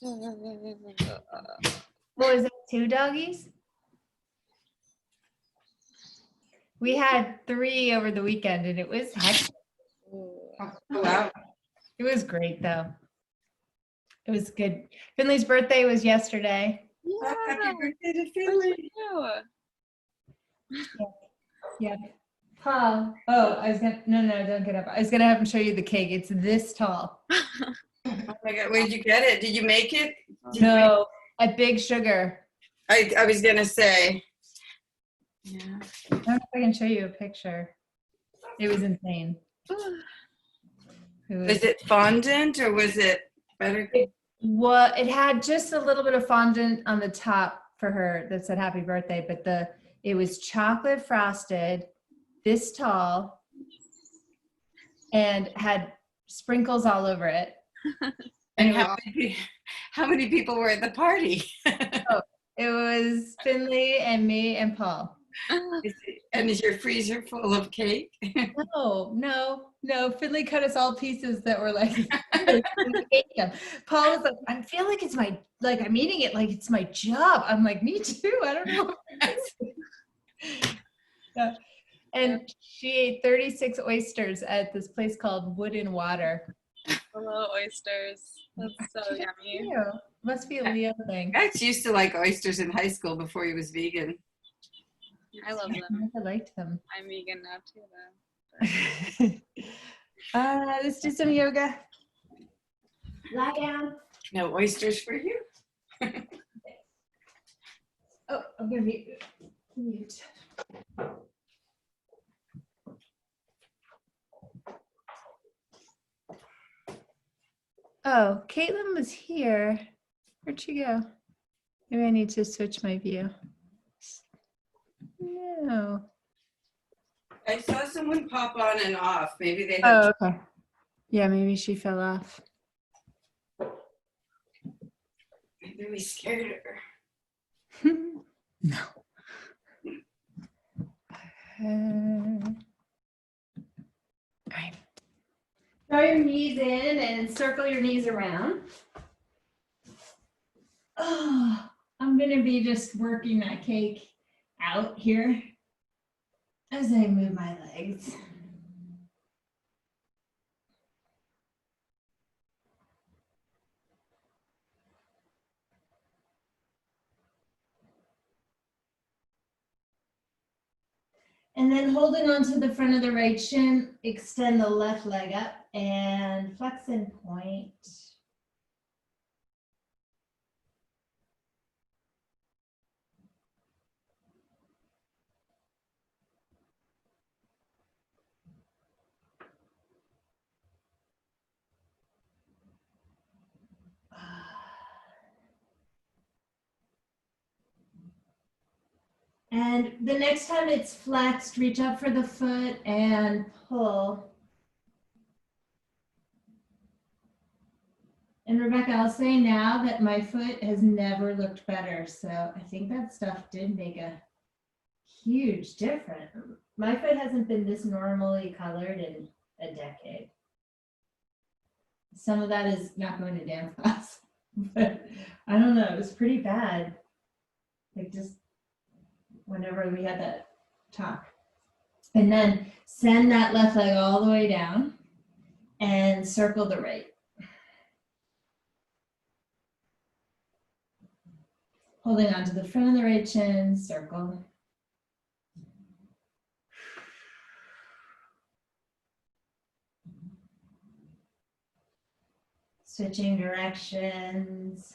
What was it, 2 doggies? We had 3 over the weekend and it was hectic. Oh, wow. It was great though. It was good. Finley's birthday was yesterday. Oh, happy birthday to Where's Finley. you? Yeah. Paul. Oh, I was gonna, no, don't get up. I was gonna have him show you the cake. It's this tall. Oh my God, where'd you get it? Did you make it? No, at Big Sugar. I was gonna say. Yeah. I don't know if I can show you a picture. It was insane. Was it fondant or was it better? Well, it had just a little bit of fondant on the top for her that said happy birthday, but it was chocolate frosted, this tall, and had sprinkles all over it. And how many people were at the party? It was Finley and me and Paul. And is your freezer full of cake? No. Finley cut us all pieces that were like, Paul was like, I feel like I'm eating it like it's my job. I'm like, me too. I don't know. Yeah. And she ate 36 oysters at this place called Wood and Water. Hello, oysters. That's so yummy. Ew. Must be a Leo thing. Max used to like oysters in high school before he was vegan. I love them. I liked them. I'm vegan now too, though. Let's do some yoga. Lie down. No oysters for you? Oh, I'm gonna be mute. Oh, Caitlin was here. Where'd she go? Maybe I need to switch my view. No. I saw someone pop on and off. Maybe they had. Oh, okay. Yeah, maybe she fell off. Maybe we scared her. No. All right. Throw your knees in and circle your knees around. Oh, I'm going to be just working that cake out here as I move my legs. And then holding on to the front of the right shin, extend the left leg up and flex and point. And the next time it's flexed, reach up for the foot and pull. And Rebecca, I'll say now that my foot has never looked better. So I think that stuff did make a huge difference. My foot hasn't been this normally colored in a decade. Some of that is not going to dance class, but I don't know, it was pretty bad. Like just whenever we had that talk. And then send that left leg all the way down and circle the right. Holding on to the front of the right shin, circle. Switching directions.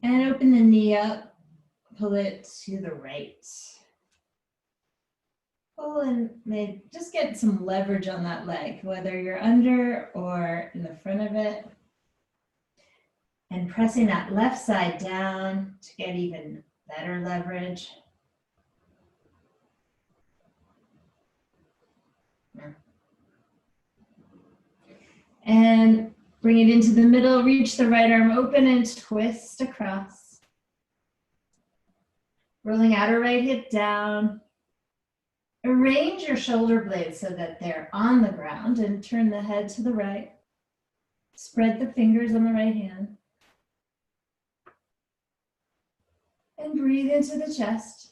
And open the knee up, pull it to the right. Pull and just get some leverage on that leg, whether you're under or in the front of it. And pressing that left side down to get even better leverage. And bring it into the middle, reach the right arm open and twist across. Rolling outer right hip down. Arrange your shoulder blades so that they're on the ground and turn the head to the right. Spread the fingers on the right hand. And breathe into the chest.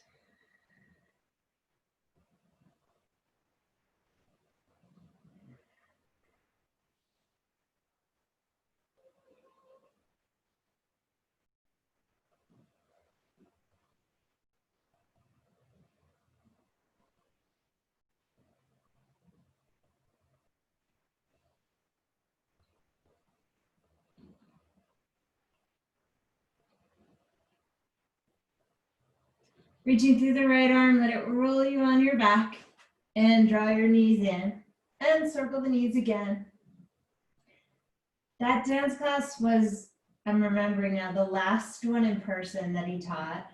Reaching through the right arm, let it roll you on your back and draw your knees in and circle the knees again. That dance class was, I'm remembering now, the last one in person that he taught.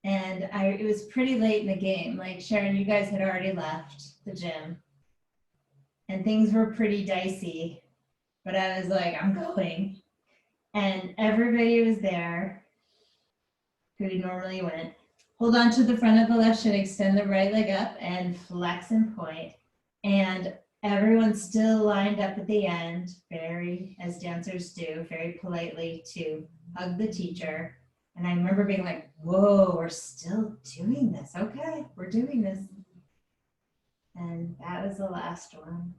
And it was pretty late in the game. Like Sharon, you guys had already left the gym and things were pretty dicey, but I was like, I'm going. And everybody was there who normally went. Hold on to the front of the left shin, extend the right leg up and flex and point. And everyone's still lined up at the end, very, as dancers do, very politely to hug the teacher. And I remember being like, whoa, we're still doing this. Okay, we're doing this. And that was the last one.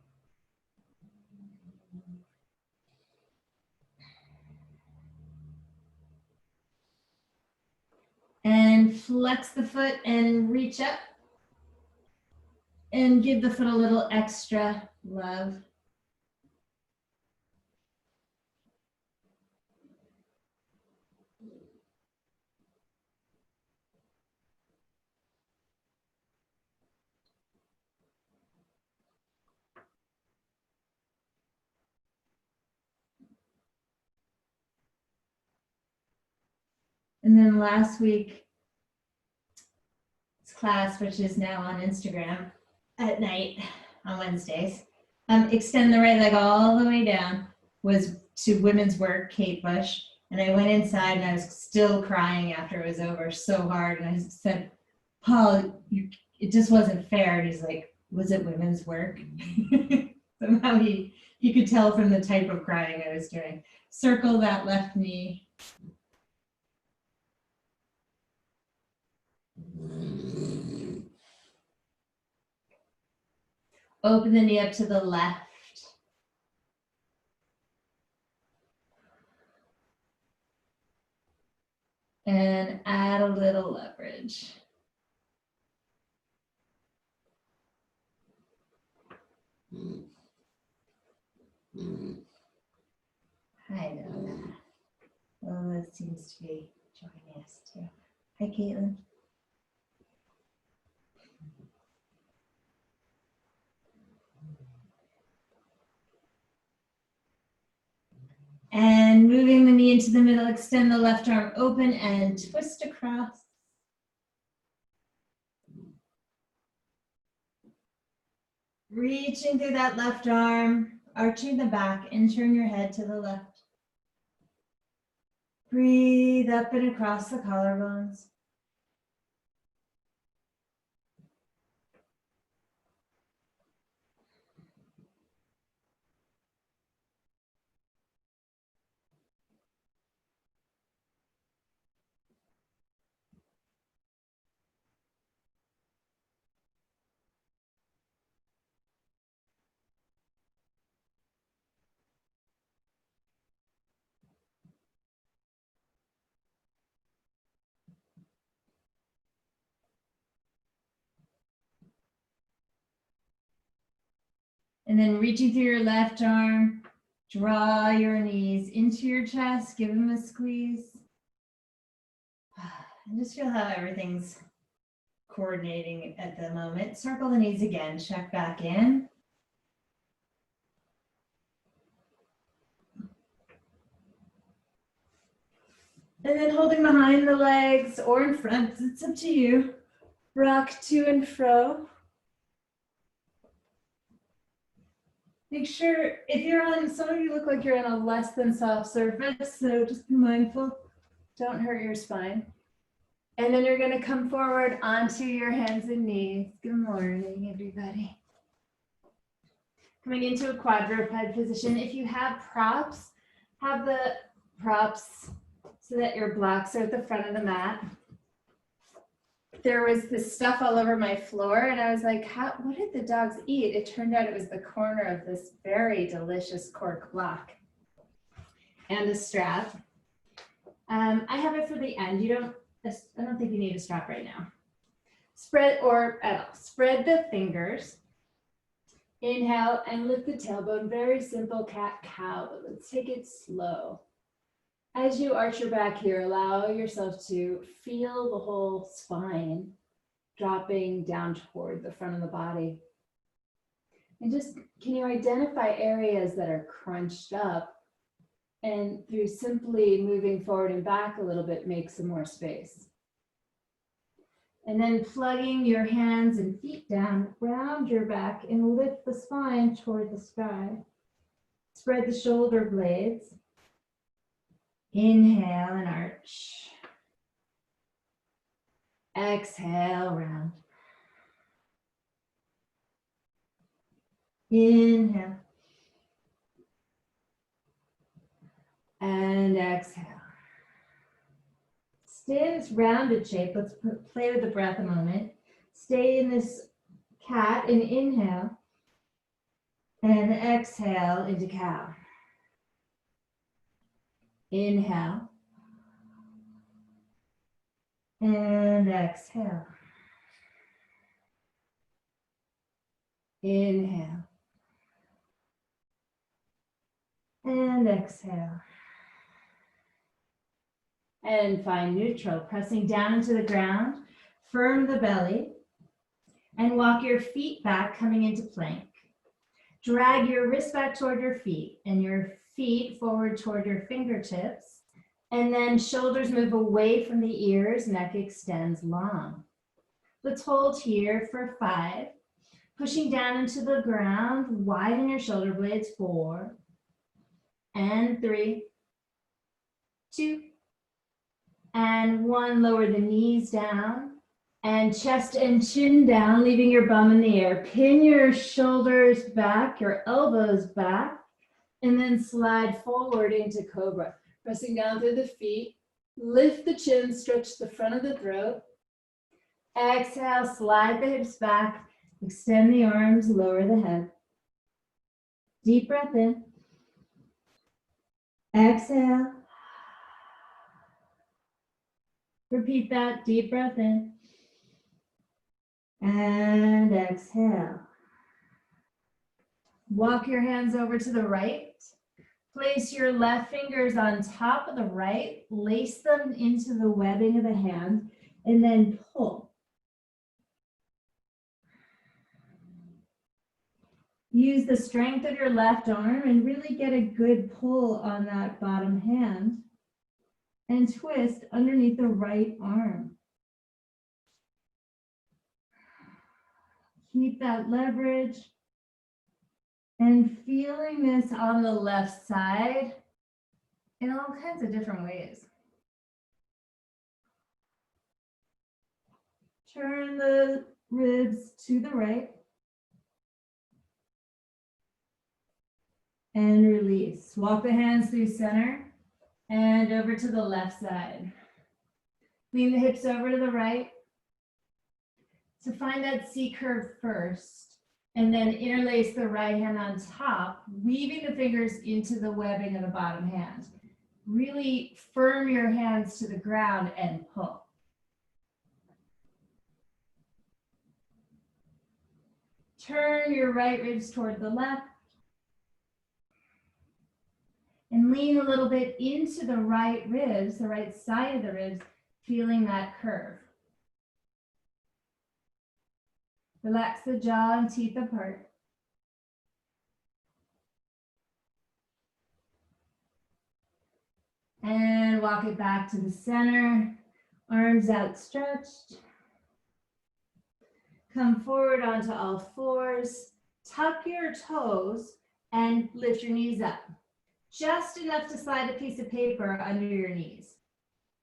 And flex the foot and reach up. And give the foot a little extra love. And then last week's class, which is now on Instagram at night on Wednesdays, extend the right leg all the way down, was to women's work, Kate Bush. And I went inside and I was still crying after it was over so hard. And I said, Paul, it just wasn't fair. And he's like, was it women's work? Somehow he could tell from the type of crying I was doing. Circle that left knee. Open the knee up to the left. And add a little leverage. Hi, Donna. Oh, that seems to be joining us too. Hi, Caitlin. And moving the knee into the middle, extend the left arm open and twist across. Reaching through that left arm, arching the back and turn your head to the left. Breathe up and across the collarbones. And then reaching through your left arm, draw your knees into your chest, give them a squeeze. And just feel how everything's coordinating at the moment. Circle the knees again, check back in. And then holding behind the legs or in front, it's up to you. Rock to and fro. Make sure, if you're on, some of you look like you're on a less than soft surface, so just be mindful. Don't hurt your spine. And then you're gonna come forward onto your hands and knees. Good morning, everybody. Coming into a quadruped position. If you have props, have the props so that your blocks are at the front of the mat. There was this stuff all over my floor and I was like, what did the dogs eat? It turned out it was the corner of this very delicious cork block and a strap. I have it for the end. I don't think you need a strap right now. Spread the fingers. Inhale and lift the tailbone. Very simple cat-cow, but let's take it slow. As you arch your back here, allow yourself to feel the whole spine dropping down toward the front of the body. And just, can you identify areas that are crunched up? And through simply moving forward and back a little bit, make some more space. And then plugging your hands and feet down, round your back and lift the spine toward the sky. Spread the shoulder blades. Inhale and arch. Exhale, round. Inhale. And exhale. Stay in this rounded shape. Let's play with the breath a moment. Stay in this cat and inhale. And exhale into cow. Inhale. And exhale. Inhale. And exhale. And find neutral, pressing down into the ground, firm the belly, and walk your feet back, coming into plank. Drag your wrists back toward your feet and your feet forward toward your fingertips, and then shoulders move away from the ears, neck extends long. Let's hold here for 5, pushing down into the ground, widen your shoulder blades, 4, and 3, 2, and 1, lower the knees down and chest and chin down, leaving your bum in the air. Pin your shoulders back, your elbows back, and then slide forward into cobra. Pressing down through the feet, lift the chin, stretch the front of the throat. Exhale, slide the hips back, extend the arms, lower the head. Deep breath in. Exhale. Repeat that, deep breath in. And exhale. Walk your hands over to the right. Place your left fingers on top of the right. Lace them into the webbing of the hand and then pull. Use the strength of your left arm and really get a good pull on that bottom hand. And twist underneath the right arm. Keep that leverage. And feeling this on the left side in all kinds of different ways. Turn the ribs to the right. And release. Walk the hands through center. And over to the left side. Lean the hips over to the right. To find that C curve first, and then interlace the right hand on top, weaving the fingers into the webbing of the bottom hand. Really firm your hands to the ground and pull. Turn your right ribs toward the left. And lean a little bit into the right ribs, the right side of the ribs, feeling that curve. Relax the jaw and teeth apart. And walk it back to the center, arms outstretched. Come forward onto all fours, tuck your toes and lift your knees up. Just enough to slide a piece of paper under your knees.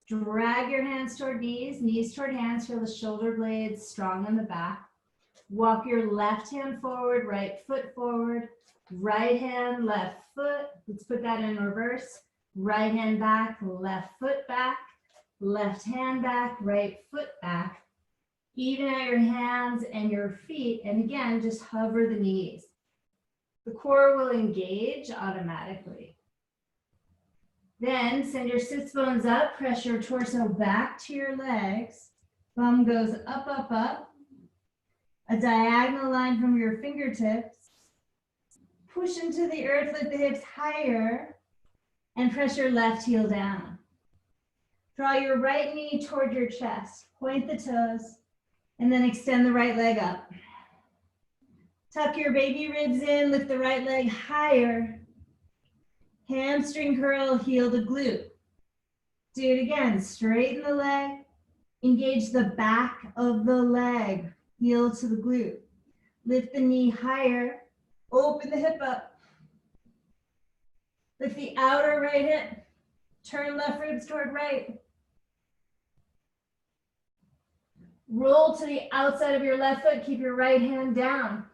Drag your hands toward knees toward hands, feel the shoulder blades strong on the back. Walk your left hand forward, right foot forward, right hand, left foot. Let's put that in reverse. Right hand back, left foot back, left hand back, right foot back. Even out your hands and your feet. And again, just hover the knees. The core will engage automatically. Then send your sits bones up, press your torso back to your legs. Bum goes up, up, up. A diagonal line from your fingertips. Push into the earth, lift the hips higher, and press your left heel down. Draw your right knee toward your chest. Point the toes, and then extend the right leg up. Tuck your baby ribs in, lift the right leg higher. Hamstring curl, heel to glute. Do it again, straighten the leg, engage the back of the leg, heel to the glute. Lift the knee higher, open the hip up. Lift the outer right hip, turn left ribs toward right. Roll to the outside of your left foot, keep your right hand down.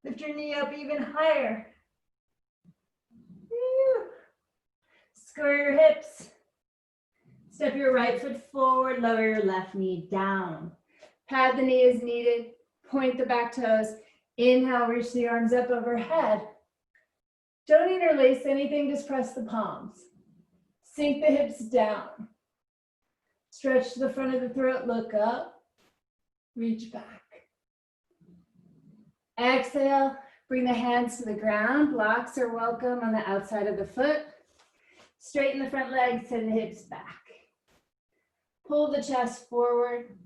Lift your knee up even higher. Square your hips. Step your right foot forward, lower your left knee down. Pad the knee as needed, point the back toes. Inhale, reach the arms up overhead. Don't interlace anything, just press the palms. Sink the hips down. Stretch to the front of the throat, look up, reach back. Exhale, bring the hands to the ground. Blocks are welcome on the outside of the foot. Straighten the front leg, send the hips back. Pull the chest forward.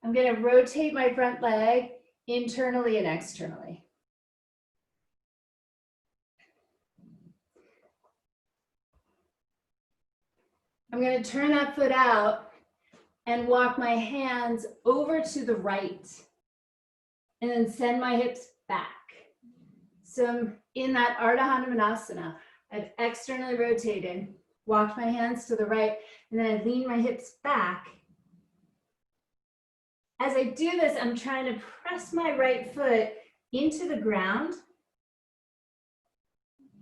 I'm going to rotate my front leg internally and externally. I'm going to turn that foot out and walk my hands over to the right and then send my hips back. So I'm in that ahshtahvahkrahsana. I've externally rotated, walked my hands to the right, and then I lean my hips back. As I do this, I'm trying to press my right foot into the ground,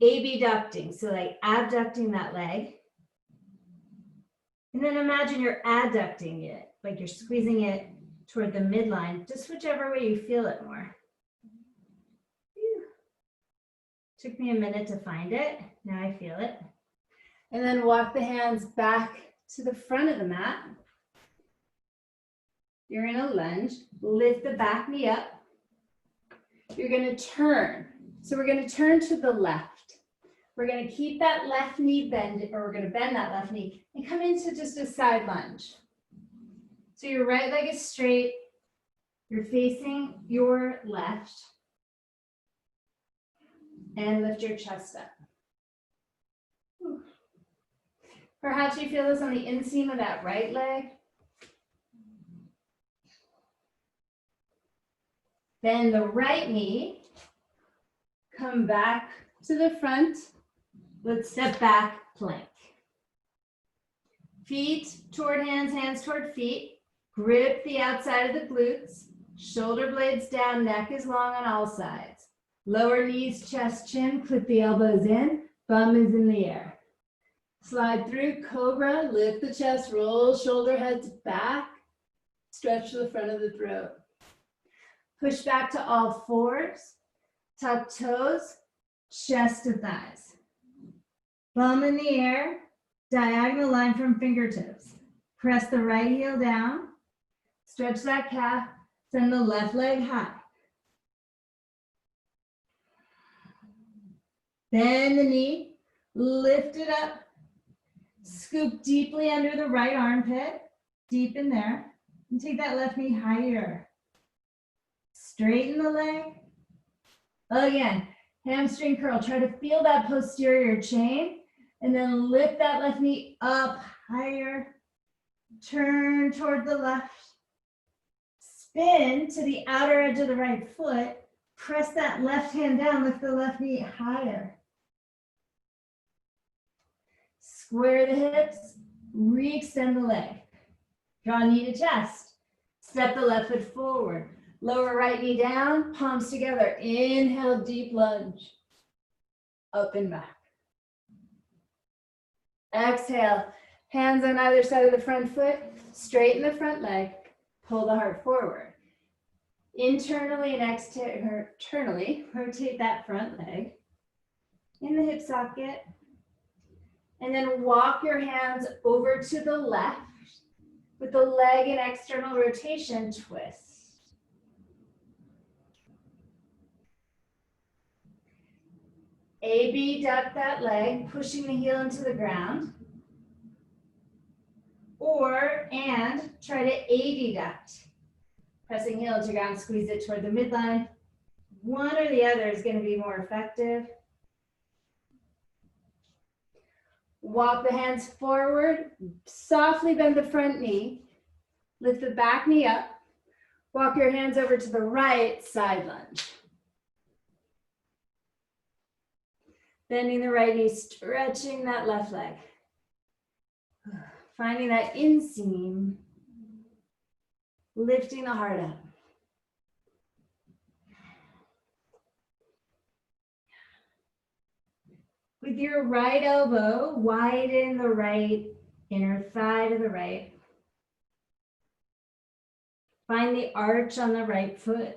abducting, so like abducting that leg. And then imagine you're adducting it, like you're squeezing it toward the midline, just whichever way you feel it more. Whew. Took me a minute to find it. Now I feel it. And then walk the hands back to the front of the mat. You're in a lunge. Lift the back knee up. You're going to turn. So we're going to turn to the left. We're going to keep that left knee bend, or we're going to bend that left knee and come into just a side lunge. So your right leg is straight. You're facing your left. And lift your chest up. Perhaps you feel this on the inseam of that right leg. Bend the right knee. Come back to the front. Let's step back, plank. Feet toward hands, hands toward feet. Grip the outside of the glutes. Shoulder blades down, neck is long on all sides. Lower knees, chest, chin, clip the elbows in. Bum is in the air. Slide through, cobra, lift the chest, roll shoulder heads back. Stretch to the front of the throat. Push back to all fours. Tuck toes, chest to thighs. Bum in the air, diagonal line from fingertips. Press the right heel down. Stretch that calf, send the left leg high. Bend the knee, lift it up. Scoop deeply under the right armpit, deep in there. And take that left knee higher. Straighten the leg. Again, hamstring curl. Try to feel that posterior chain. And then lift that left knee up higher. Turn toward the left. Spin to the outer edge of the right foot. Press that left hand down. Lift the left knee higher. Square the hips. Re-extend the leg. Draw knee to chest. Step the left foot forward. Lower right knee down, palms together. Inhale, deep lunge. Up and back. Exhale, hands on either side of the front foot. Straighten the front leg. Pull the heart forward. Internally and externally, rotate that front leg in the hip socket. And then walk your hands over to the left with the leg in external rotation, twist. AB, duck that leg, pushing the heel into the ground. And try to AD duct. Pressing heel into ground, squeeze it toward the midline. One or the other is going to be more effective. Walk the hands forward, softly bend the front knee, lift the back knee up, walk your hands over to the right side lunge. Bending the right knee, stretching that left leg. Finding that inseam, lifting the heart up. With your right elbow, widen the right inner thigh to the right. Find the arch on the right foot.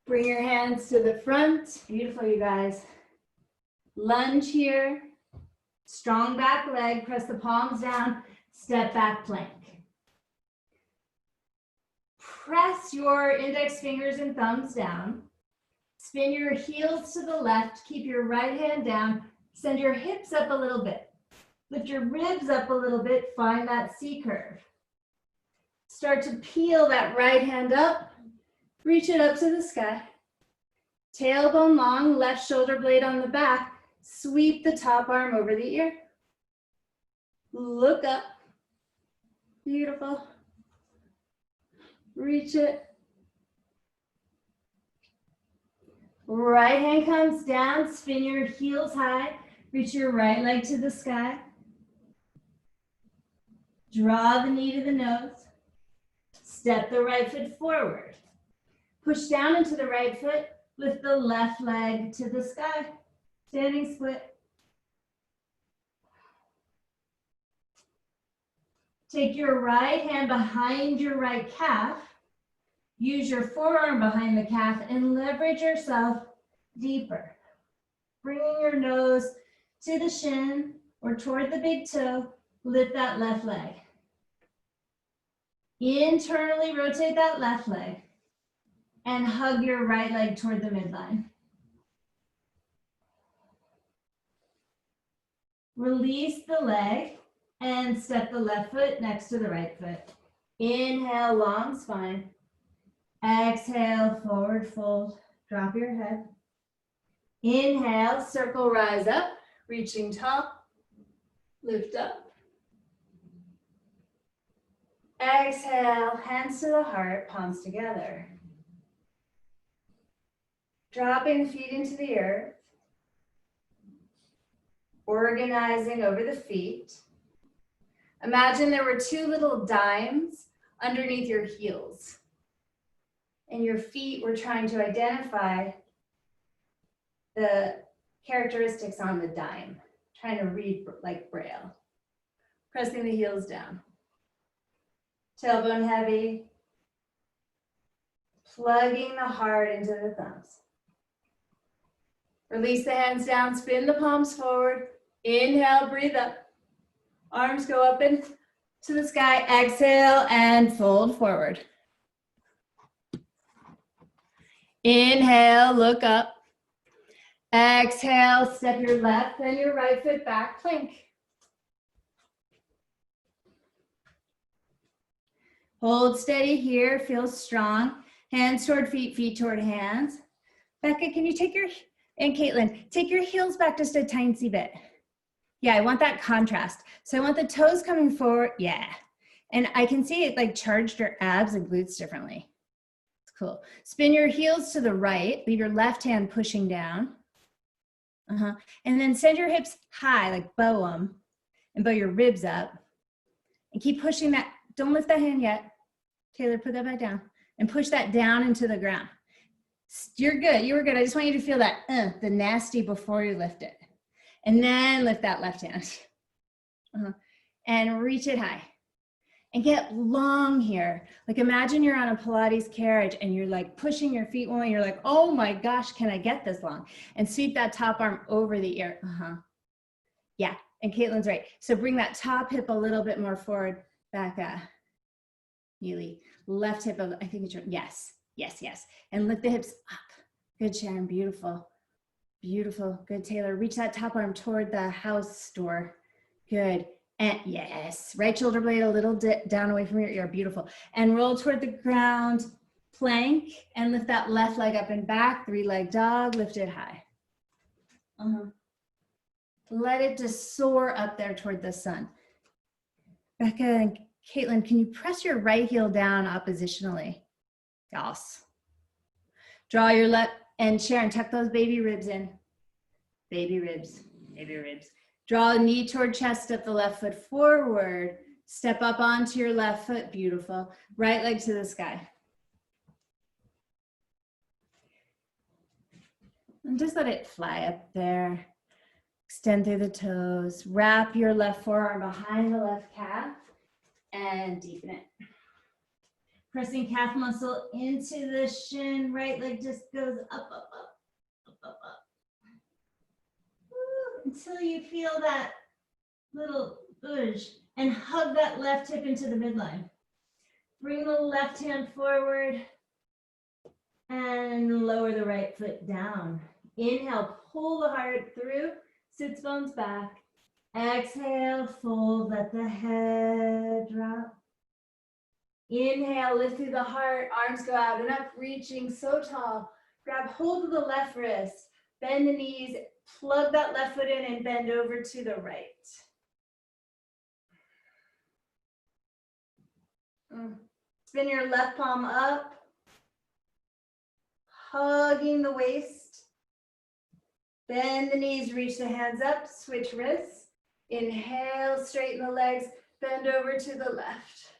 Bring your hands to the front. Beautiful, you guys. Lunge here. Strong back leg. Press the palms down. Step back plank. Press your index fingers and thumbs down. Spin your heels to the left. Keep your right hand down. Send your hips up a little bit. Lift your ribs up a little bit. Find that C curve. Start to peel that right hand up. Reach it up to the sky. Tailbone long, left shoulder blade on the back. Sweep the top arm over the ear. Look up. Beautiful. Reach it. Right hand comes down, spin your heels high, reach your right leg to the sky. Draw the knee to the nose. Step the right foot forward. Push down into the right foot, lift the left leg to the sky. Standing split. Take your right hand behind your right calf. Use your forearm behind the calf and leverage yourself deeper. Bringing your nose to the shin or toward the big toe, lift that left leg. Internally rotate that left leg and hug your right leg toward the midline. Release the leg and step the left foot next to the right foot. Inhale, long spine. Exhale, forward fold. Drop your head. Inhale, circle, rise up, reaching tall. Lift up. Exhale, hands to the heart, palms together. Dropping the feet into the earth. Organizing over the feet. Imagine there were two little dimes underneath your heels. And your feet were trying to identify the characteristics on the dime, trying to read like Braille. Pressing the heels down. Tailbone heavy. Plugging the heart into the thumbs. Release the hands down, spin the palms forward. Inhale, breathe up. Arms go up and to the sky. Exhale and fold forward. Inhale, look up. Exhale, step your left and your right foot back, plank. Hold steady here, feel strong. Hands toward feet, feet toward hands. Becca, can you take and Caitlin, take your heels back just a tiny bit. Yeah, I want that contrast. So I want the toes coming forward, yeah. And I can see it like charged your abs and glutes differently. Cool. Spin your heels to the right. Leave your left hand pushing down. And then send your hips high, like bow them, and bow your ribs up. And keep pushing that. Don't lift that hand yet. Taylor, put that back down. And push that down into the ground. You're good. You were good. I just want you to feel that, the nasty before you lift it. And then lift that left hand. And reach it high. And get long here. Like imagine you're on a Pilates carriage and you're like pushing your feet one way. You're like, oh my gosh, can I get this long? And sweep that top arm over the ear. Yeah, and Caitlin's right. So bring that top hip a little bit more forward. Back Neely. Left hip, I think it's your, yes. And lift the hips up. Good, Sharon, beautiful. Beautiful, good, Taylor. Reach that top arm toward the house door. Good. And yes, right shoulder blade a little down away from your ear, beautiful. And roll toward the ground, plank, and lift that left leg up and back, 3-leg dog, lift it high. Let it just soar up there toward the sun. Becca and Caitlin, can you press your right heel down oppositionally? Yes. Draw your left, and Sharon, tuck those baby ribs in. Baby ribs, baby ribs. Draw a knee toward chest, step the left foot forward, step up onto your left foot, beautiful. Right leg to the sky. And just let it fly up there. Extend through the toes. Wrap your left forearm behind the left calf and deepen it. Pressing calf muscle into the shin. Right leg just goes up, up, up, up, up, up. Until you feel that little budge and hug that left hip into the midline. Bring the left hand forward and lower the right foot down. Inhale, pull the heart through, sits bones back. Exhale, fold, let the head drop. Inhale, lift through the heart, arms go out and up, reaching so tall. Grab hold of the left wrist, bend the knees, plug that left foot in and bend over to the right. Spin your left palm up, hugging the waist. Bend the knees, reach the hands up, switch wrists. Inhale, straighten the legs, bend over to the left.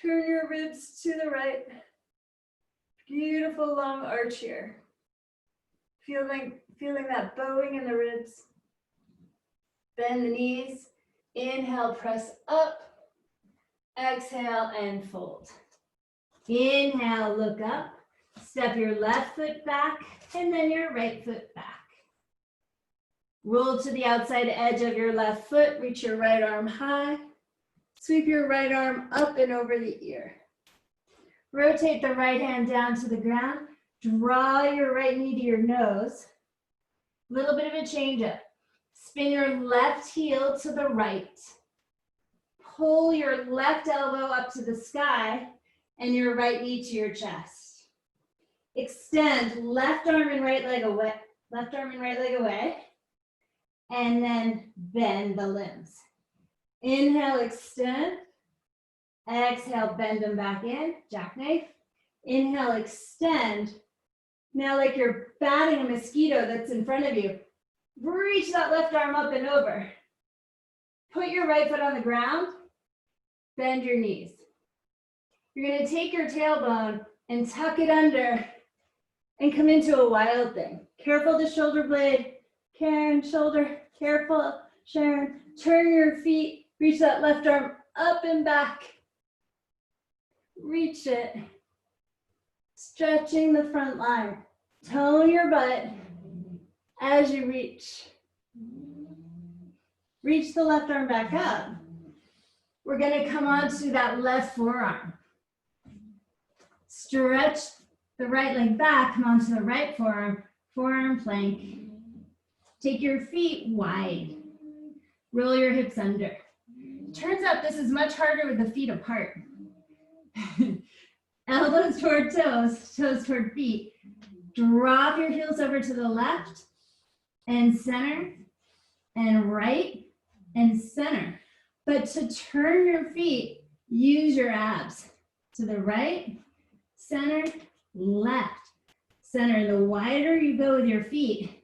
Turn your ribs to the right. Beautiful long arch here. Feeling that bowing in the ribs. Bend the knees. Inhale, press up. Exhale and fold. Inhale, look up. Step your left foot back and then your right foot back. Roll to the outside edge of your left foot. Reach your right arm high. Sweep your right arm up and over the ear. Rotate the right hand down to the ground. Draw your right knee to your nose. Little bit of a change up. Spin your left heel to the right. Pull your left elbow up to the sky and your right knee to your chest. Extend left arm and right leg away. Left arm and right leg away. And then bend the limbs. Inhale, extend. Exhale, bend them back in, jackknife. Inhale, extend. Now like you're batting a mosquito that's in front of you, reach that left arm up and over. Put your right foot on the ground, bend your knees. You're gonna take your tailbone and tuck it under and come into a wild thing. Careful the shoulder blade, Karen, shoulder, careful, Sharon. Turn your feet, reach that left arm up and back. Reach it. Stretching the front line. Tone your butt as you reach. Reach the left arm back up. We're gonna come onto that left forearm. Stretch the right leg back, come onto the right forearm, forearm plank. Take your feet wide. Roll your hips under. Turns out this is much harder with the feet apart. Elbows toward toes, toes toward feet. Drop your heels over to the left and center and right and center. But to turn your feet, use your abs. To the right, center, left, center. The wider you go with your feet,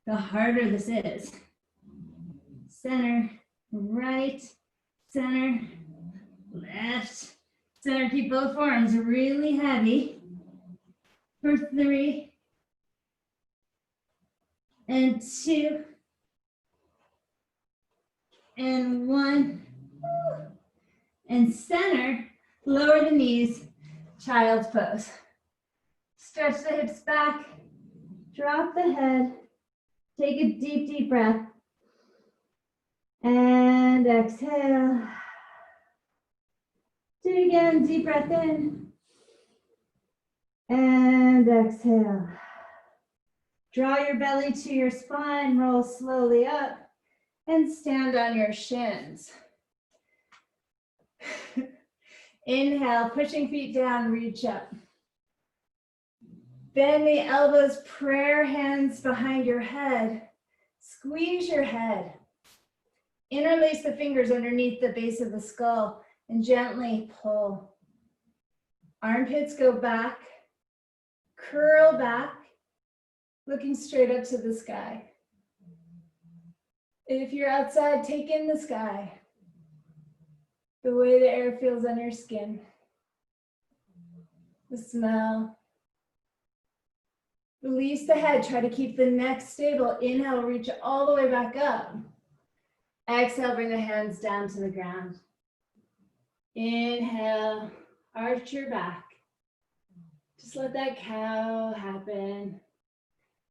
the harder this is. Center, right, center, left, center. Keep both forearms really heavy for 3 and 2 and 1 and center. Lower the knees, child's pose. Stretch the hips back, drop the head, take a deep, deep breath, and exhale. Do it again, deep breath in, and exhale. Draw your belly to your spine, roll slowly up, and stand on your shins. Inhale, pushing feet down, reach up. Bend the elbows, prayer hands behind your head. Squeeze your head. Interlace the fingers underneath the base of the skull and gently pull. Armpits go back, curl back, looking straight up to the sky. If you're outside, take in the sky, the way the air feels on your skin, the smell. Release the head, try to keep the neck stable. Inhale, reach all the way back up. Exhale, bring the hands down to the ground. Inhale, arch your back. Just let that cow happen.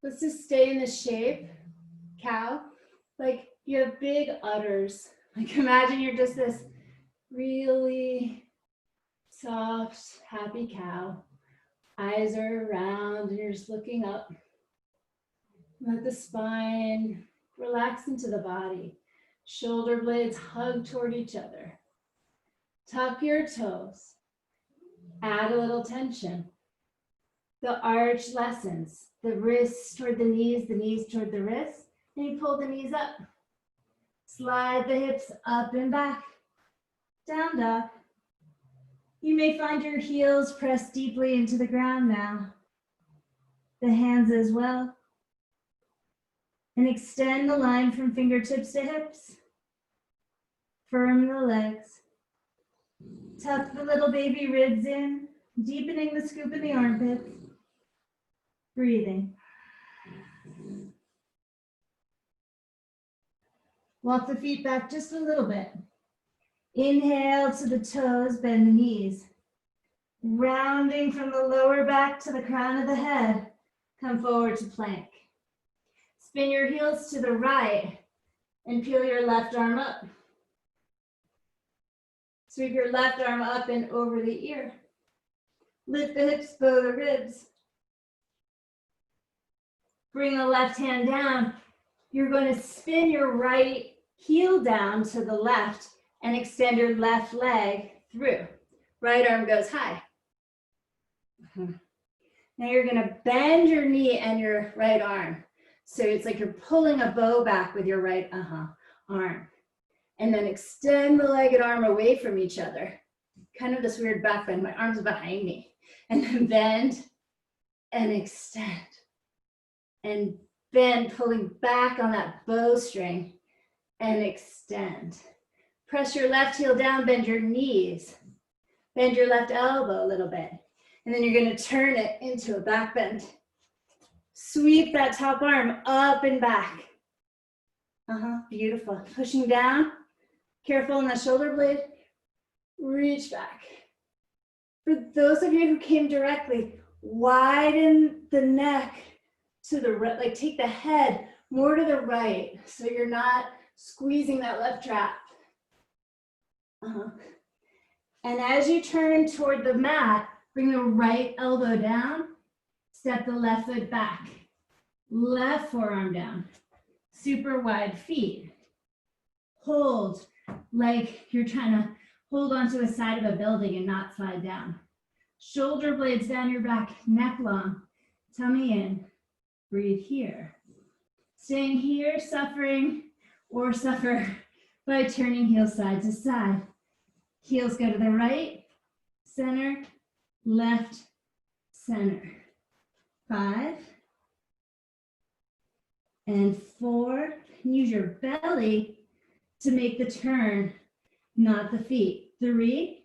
Let's just stay in the shape, cow. Like you have big udders. Like imagine you're just this really soft, happy cow. Eyes are round and you're just looking up. Let the spine relax into the body. Shoulder blades hug toward each other. Tuck your toes. Add a little tension. The arch lessens. The wrists toward the knees toward the wrists. And you pull the knees up. Slide the hips up and back. Down dog. You may find your heels pressed deeply into the ground now. The hands as well. And extend the line from fingertips to hips. Firm the legs. Tuck the little baby ribs in, deepening the scoop in the armpits. Breathing. Walk the feet back just a little bit. Inhale to the toes, bend the knees. Rounding from the lower back to the crown of the head, come forward to plank. Spin your heels to the right and peel your left arm up. Sweep your left arm up and over the ear. Lift the hips, bow the ribs. Bring the left hand down. You're going to spin your right heel down to the left and extend your left leg through. Right arm goes high. Now you're going to bend your knee and your right arm. So it's like you're pulling a bow back with your right arm. And then extend the legged arm away from each other. Kind of this weird back bend. My arm's behind me. And then bend and extend. And bend, pulling back on that bowstring and extend. Press your left heel down, bend your knees. Bend your left elbow a little bit. And then you're going to turn it into a back bend. Sweep that top arm up and back. Beautiful. Pushing down. Careful on the shoulder blade. Reach back. For those of you who came directly, widen the neck to the right, like take the head more to the right so you're not squeezing that left trap. And as you turn toward the mat, bring the right elbow down, step the left foot back, left forearm down, super wide feet. Hold like you're trying to hold onto the side of a building and not slide down. Shoulder blades down your back, neck long, tummy in. Breathe here. Staying here, suffering or suffer by turning heels side to side. Heels go to the right, center, left, center. 5 and 4. Use your belly to make the turn, not the feet. 3,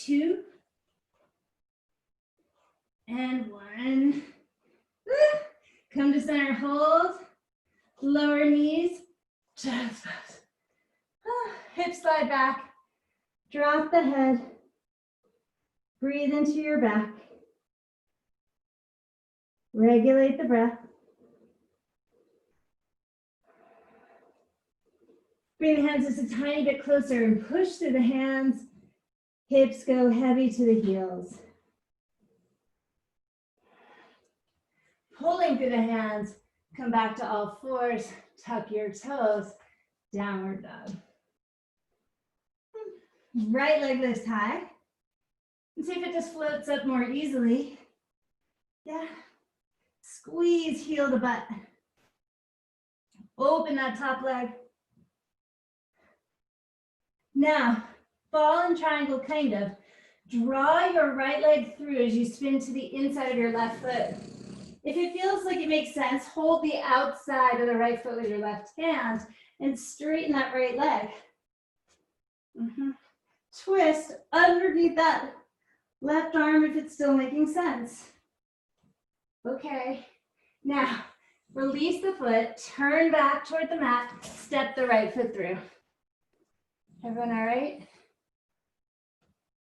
2, and 1. Come to center, hold. Lower knees. Hips slide back. Drop the head. Breathe into your back. Regulate the breath. Bring the hands just a tiny bit closer and push through the hands. Hips go heavy to the heels. Pulling through the hands, come back to all fours, tuck your toes, downward dog. Right leg lifts high. And see if it just floats up more easily. Yeah. Squeeze, heel to butt. Open that top leg. Now, ball and triangle kind of. Draw your right leg through as you spin to the inside of your left foot. If it feels like it makes sense, hold the outside of the right foot with your left hand and straighten that right leg. Twist underneath that left arm if it's still making sense. Okay, now release the foot, turn back toward the mat, step the right foot through. Everyone all right?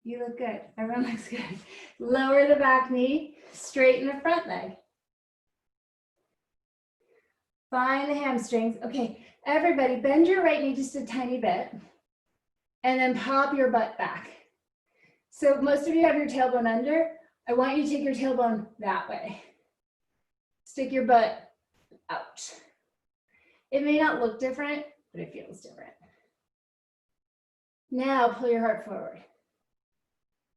You look good. Everyone looks good. Lower the back knee, straighten the front leg. Find the hamstrings. Okay, everybody bend your right knee just a tiny bit and then pop your butt back. So most of you have your tailbone under. I want you to take your tailbone that way. Stick your butt out. It may not look different, but it feels different. Now pull your heart forward.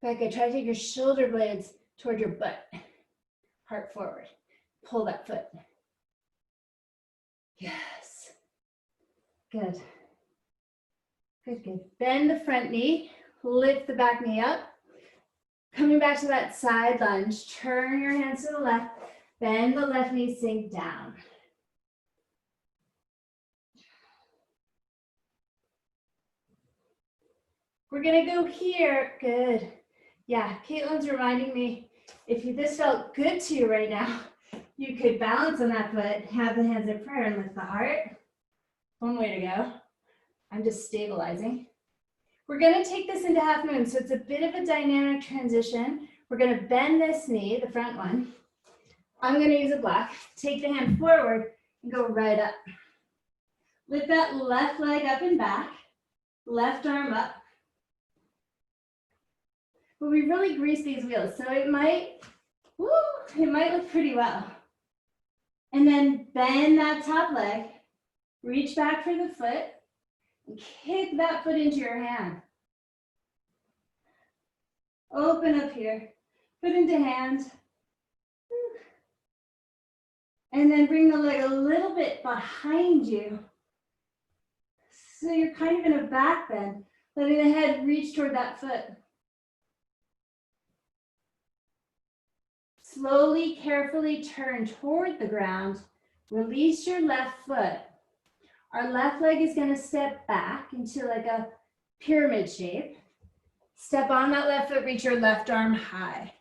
Becca, try to take your shoulder blades toward your butt. Heart forward. Pull that foot. Yes. Good. Good, good. Bend the front knee. Lift the back knee up. Coming back to that side lunge. Turn your hands to the left. Bend the left knee, sink down. We're gonna go here. Good. Yeah, Caitlin's reminding me, if this felt good to you right now, you could balance on that foot, have the hands of prayer and lift the heart. One way to go. I'm just stabilizing. We're gonna take this into half moon, so it's a bit of a dynamic transition. We're gonna bend this knee, the front one. I'm gonna use a block. Take the hand forward and go right up. Lift that left leg up and back, left arm up. But we really grease these wheels, so it might look pretty well. And then bend that top leg, reach back for the foot, and kick that foot into your hand. Open up here, foot into hand. And then bring the leg a little bit behind you. So you're kind of in a back bend, letting the head reach toward that foot. Slowly, carefully turn toward the ground. Release your left foot. Our left leg is going to step back into like a pyramid shape. Step on that left foot, reach your left arm high.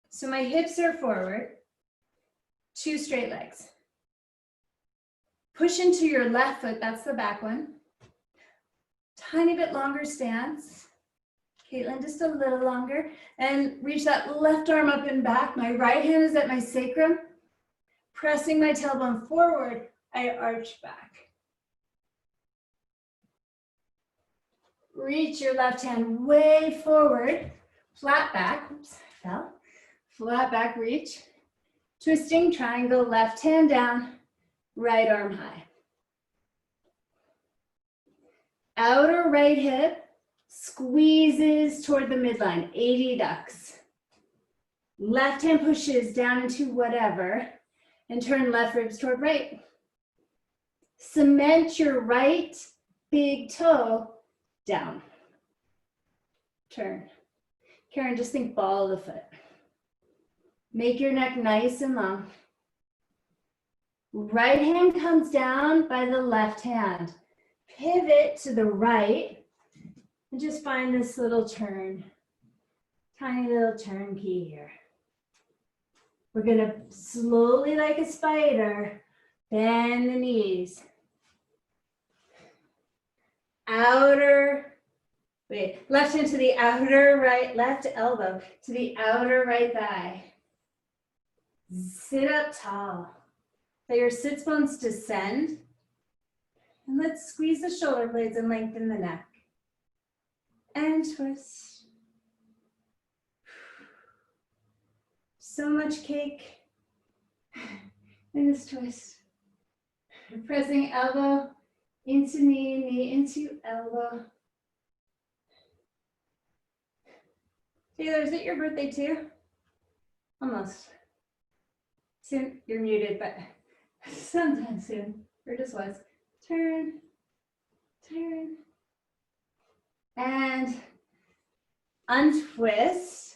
So my hips are forward, 2 straight legs. Push into your left foot, that's the back one. Tiny bit longer stance. Caitlin, just a little longer. And reach that left arm up and back. My right hand is at my sacrum. Pressing my tailbone forward, I arch back. Reach your left hand way forward. Flat back. Oops, I fell. Flat back, reach. Twisting triangle, left hand down, right arm high. Outer right hip squeezes toward the midline, 80 ducks. Left hand pushes down into whatever and turn left ribs toward right. Cement your right big toe down. Turn. Karen, just think ball of the foot. Make your neck nice and long. Right hand comes down by the left hand. pivot to the right and just find this little turn. Tiny little turn key here. We're gonna slowly, like a spider, bend the knees. Left hand to the outer right, left elbow to the outer right thigh. Sit up tall. Let your sits bones descend. And let's squeeze the shoulder blades and lengthen the neck. And twist. So much cake in this twist. We're pressing elbow into knee, knee into elbow. Taylor, is it your birthday too? Almost. Soon, you're muted, but sometime soon, or just was. Turn, turn, and untwist.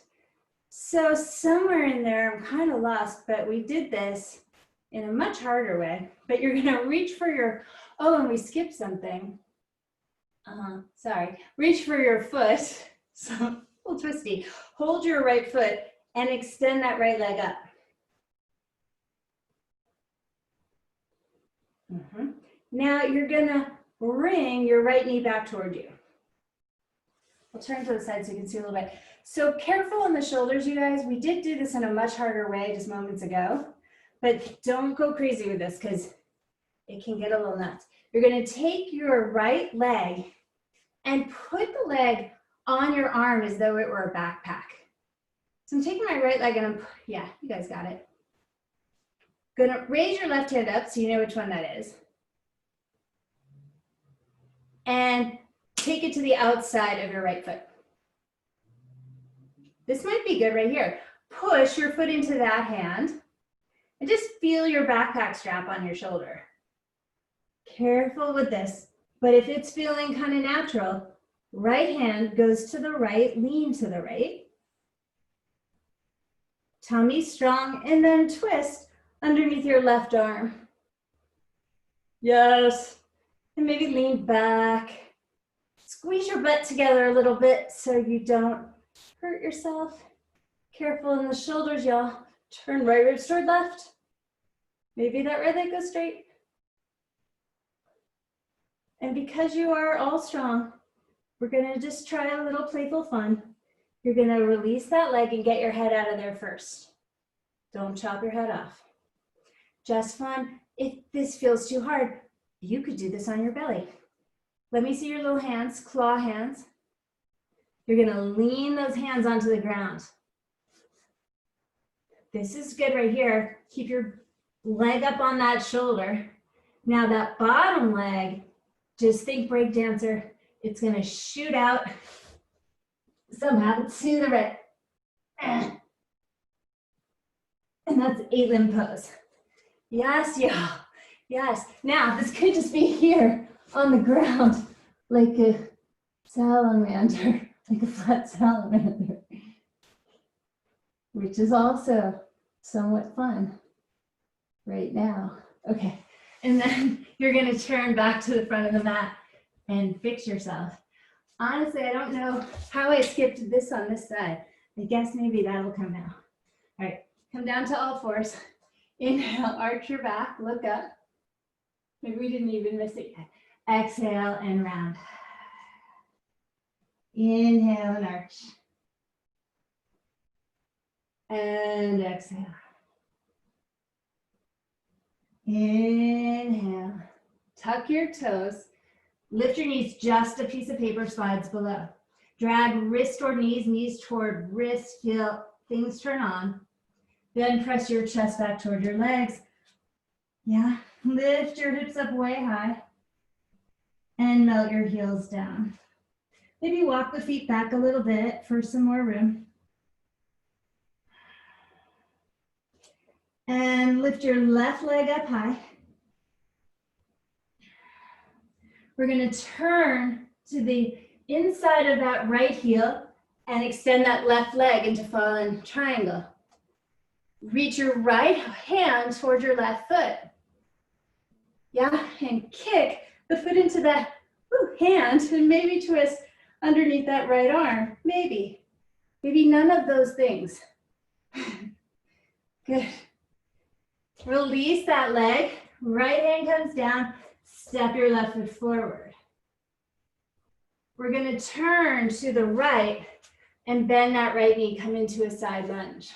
So somewhere in there, I'm kind of lost, but we did this in a much harder way. But you're gonna reach for your, oh, and we skipped something. Sorry, reach for your foot. So a little twisty. Hold your right foot and extend that right leg up. Now you're gonna bring your right knee back toward you. I'll turn to the side so you can see a little bit. So careful on the shoulders, you guys. We did do this in a much harder way just moments ago, but don't go crazy with this because it can get a little nuts. You're gonna take your right leg and put the leg on your arm as though it were a backpack. So I'm taking my right leg and yeah, you guys got it. Gonna raise your left hand up so you know which one that is. And take it to the outside of your right foot. This might be good right here. Push your foot into that hand and just feel your backpack strap on your shoulder. Careful with this, but if it's feeling kind of natural, right hand goes to the right, lean to the right. Tummy strong, and then twist underneath your left arm. Yes. And maybe lean back. Squeeze your butt together a little bit so you don't hurt yourself. Careful in the shoulders, y'all. Turn right ribs toward left. Maybe that right leg goes straight. And because you are all strong, we're gonna just try a little playful fun. You're gonna release that leg and get your head out of there first. Don't chop your head off. Just fun. If this feels too hard, you could do this on your belly. Let me see your little hands, claw hands. You're gonna lean those hands onto the ground. This is good right here. Keep your leg up on that shoulder. Now that bottom leg, just think break dancer. It's gonna shoot out somehow to the right. And that's 8-limb pose. Yes, y'all. Yes. Now, this could just be here on the ground like a salamander, like a flat salamander, which is also somewhat fun right now. Okay. And then you're going to turn back to the front of the mat and fix yourself. Honestly, I don't know how I skipped this on this side. I guess maybe that'll come now. All right. Come down to all fours. Inhale, arch your back, look up. Maybe we didn't even miss it yet. Exhale and round. Inhale and arch. And exhale. Inhale. Tuck your toes. Lift your knees, just a piece of paper slides below. Drag wrist toward knees, knees toward wrist, feel things turn on. Then press your chest back toward your legs. Yeah, lift your hips up way high and melt your heels down. Maybe walk the feet back a little bit for some more room. And lift your left leg up high. We're going to turn to the inside of that right heel and extend that left leg into fallen triangle. Reach your right hand toward your left foot. Yeah, and kick the foot into the hand, and maybe twist underneath that right arm. Maybe none of those things. Good. Release that leg. Right hand comes down. Step your left foot forward. We're going to turn to the right and bend that right knee, come into a side lunge.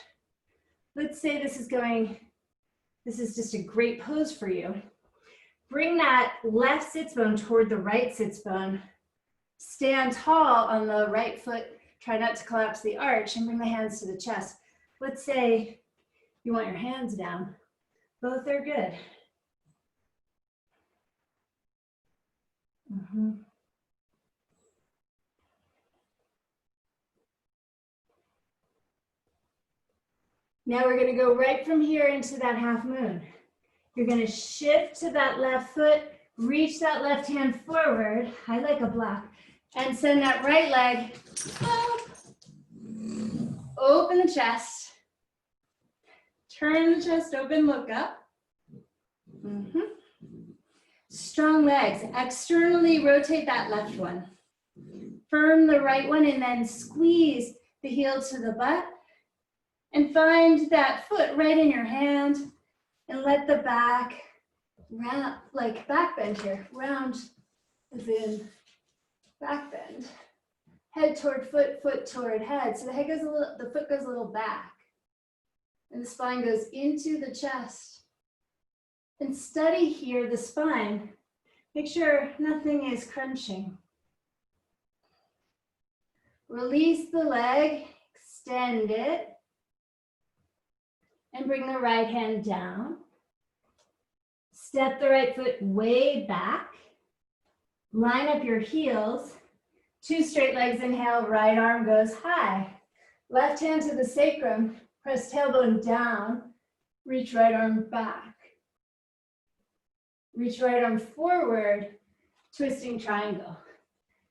Let's say this is just a great pose for you. Bring that left sits bone toward the right sits bone. Stand tall on the right foot. Try not to collapse the arch and bring the hands to the chest. Let's say you want your hands down. Both are good. Now we're going to go right from here into that half moon. You're going to shift to that left foot, reach that left hand forward, high like a block, and send that right leg up. Open the chest. Turn the chest open, look up. Strong legs. Externally rotate that left one. Firm the right one and then squeeze the heel to the butt. And find that foot right in your hand and let the back round, like back bend here. Round as in back bend. Head toward foot, foot toward head. So the head goes the foot goes a little back. And the spine goes into the chest. And study here the spine. Make sure nothing is crunching. Release the leg, extend it. And bring the right hand down. Step the right foot way back. Line up your heels. 2 straight legs, inhale, right arm goes high. Left hand to the sacrum, press tailbone down. Reach right arm back. Reach right arm forward, twisting triangle.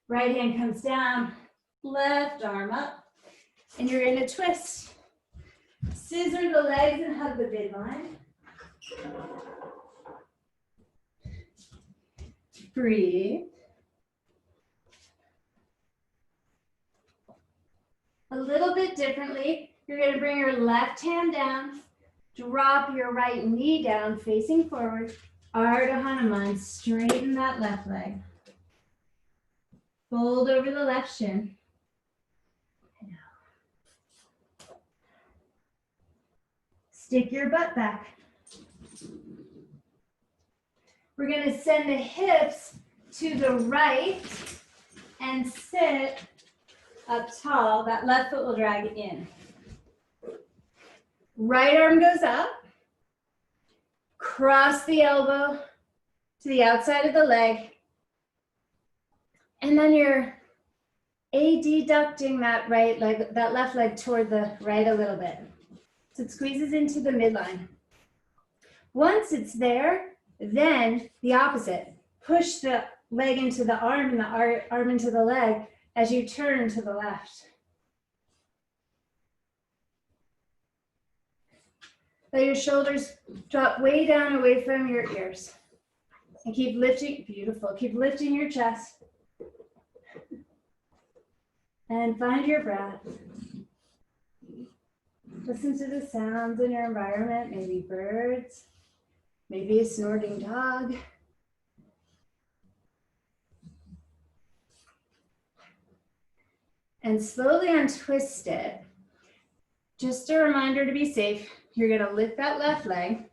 Right hand comes down, left arm up, and you're in a twist. Scissor the legs and hug the midline. Breathe. A little bit differently, you're going to bring your left hand down, drop your right knee down, facing forward. Ardha Hanuman, straighten that left leg. Fold over the left shin. Stick your butt back. We're going to send the hips to the right and sit up tall. That left foot will drag in. Right arm goes up. Cross the elbow to the outside of the leg. And then you're adducting that right leg, that left leg toward the right a little bit. So it squeezes into the midline. Once it's there, then the opposite. Push the leg into the arm and the arm into the leg as you turn to the left. Let your shoulders drop way down away from your ears. And keep lifting, beautiful. Keep lifting your chest. And find your breath. Listen to the sounds in your environment, maybe birds, maybe a snorting dog. And slowly untwist it. Just a reminder to be safe. You're going to lift that left leg and